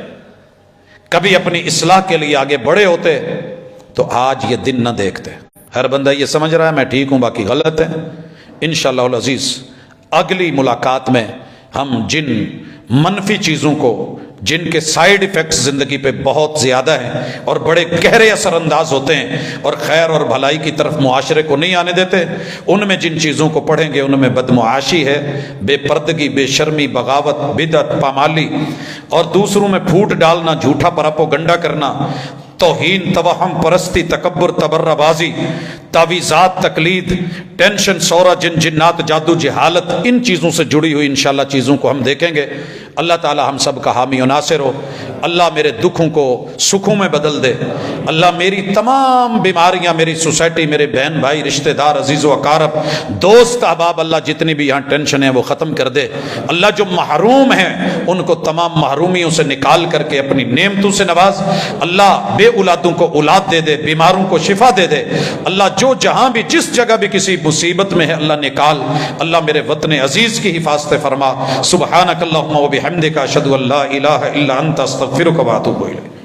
کبھی اپنی اصلاح کے لیے آگے بڑے ہوتے تو آج یہ دن نہ دیکھتے۔ ہر بندہ یہ سمجھ رہا ہے میں ٹھیک ہوں باقی غلط ہے۔ انشاءاللہ العزیز اگلی ملاقات میں ہم جن منفی چیزوں کو، جن کے سائیڈ ایفیکٹس زندگی پہ بہت زیادہ ہیں اور بڑے گہرے اثر انداز ہوتے ہیں اور خیر اور بھلائی کی طرف معاشرے کو نہیں آنے دیتے، ان میں جن چیزوں کو پڑھیں گے ان میں بدمعاشی ہے، بے پردگی، بے شرمی، بغاوت، بدعت، پامالی اور دوسروں میں پھوٹ ڈالنا، جھوٹا پراپوگنڈا کرنا، توہین، توہم پرستی، تکبر، تبرہ بازی، تعویذات، تقلید، ٹینشن، سورہ، جن جنات، جادو، جہالت، ان چیزوں سے جڑی ہوئی انشاءاللہ چیزوں کو ہم دیکھیں گے۔ اللہ تعالی ہم سب کا حامی و ناصر ہو۔ اللہ میرے دکھوں کو سکھوں میں بدل دے۔ اللہ میری تمام بیماریاں، میری سوسائٹی، میرے بہن بھائی، رشتہ دار، عزیز و اقارب، دوست احباب، اللہ جتنی بھی یہاں ٹینشن ہے وہ ختم کر دے۔ اللہ جو محروم ہیں ان کو تمام محرومیوں سے نکال کر کے اپنی نعمتوں سے نواز۔ اللہ بے اولادوں کو اولاد دے دے، بیماروں کو شفا دے دے۔ اللہ جو جہاں بھی جس جگہ بھی کسی مصیبت میں ہے اللہ نکال۔ اللہ میرے وطن عزیز کی حفاظت فرما۔ سبحانک اللہم و بحمدک، اشہد ان لا الہ الا انت، استغفرک و اتوب الیک۔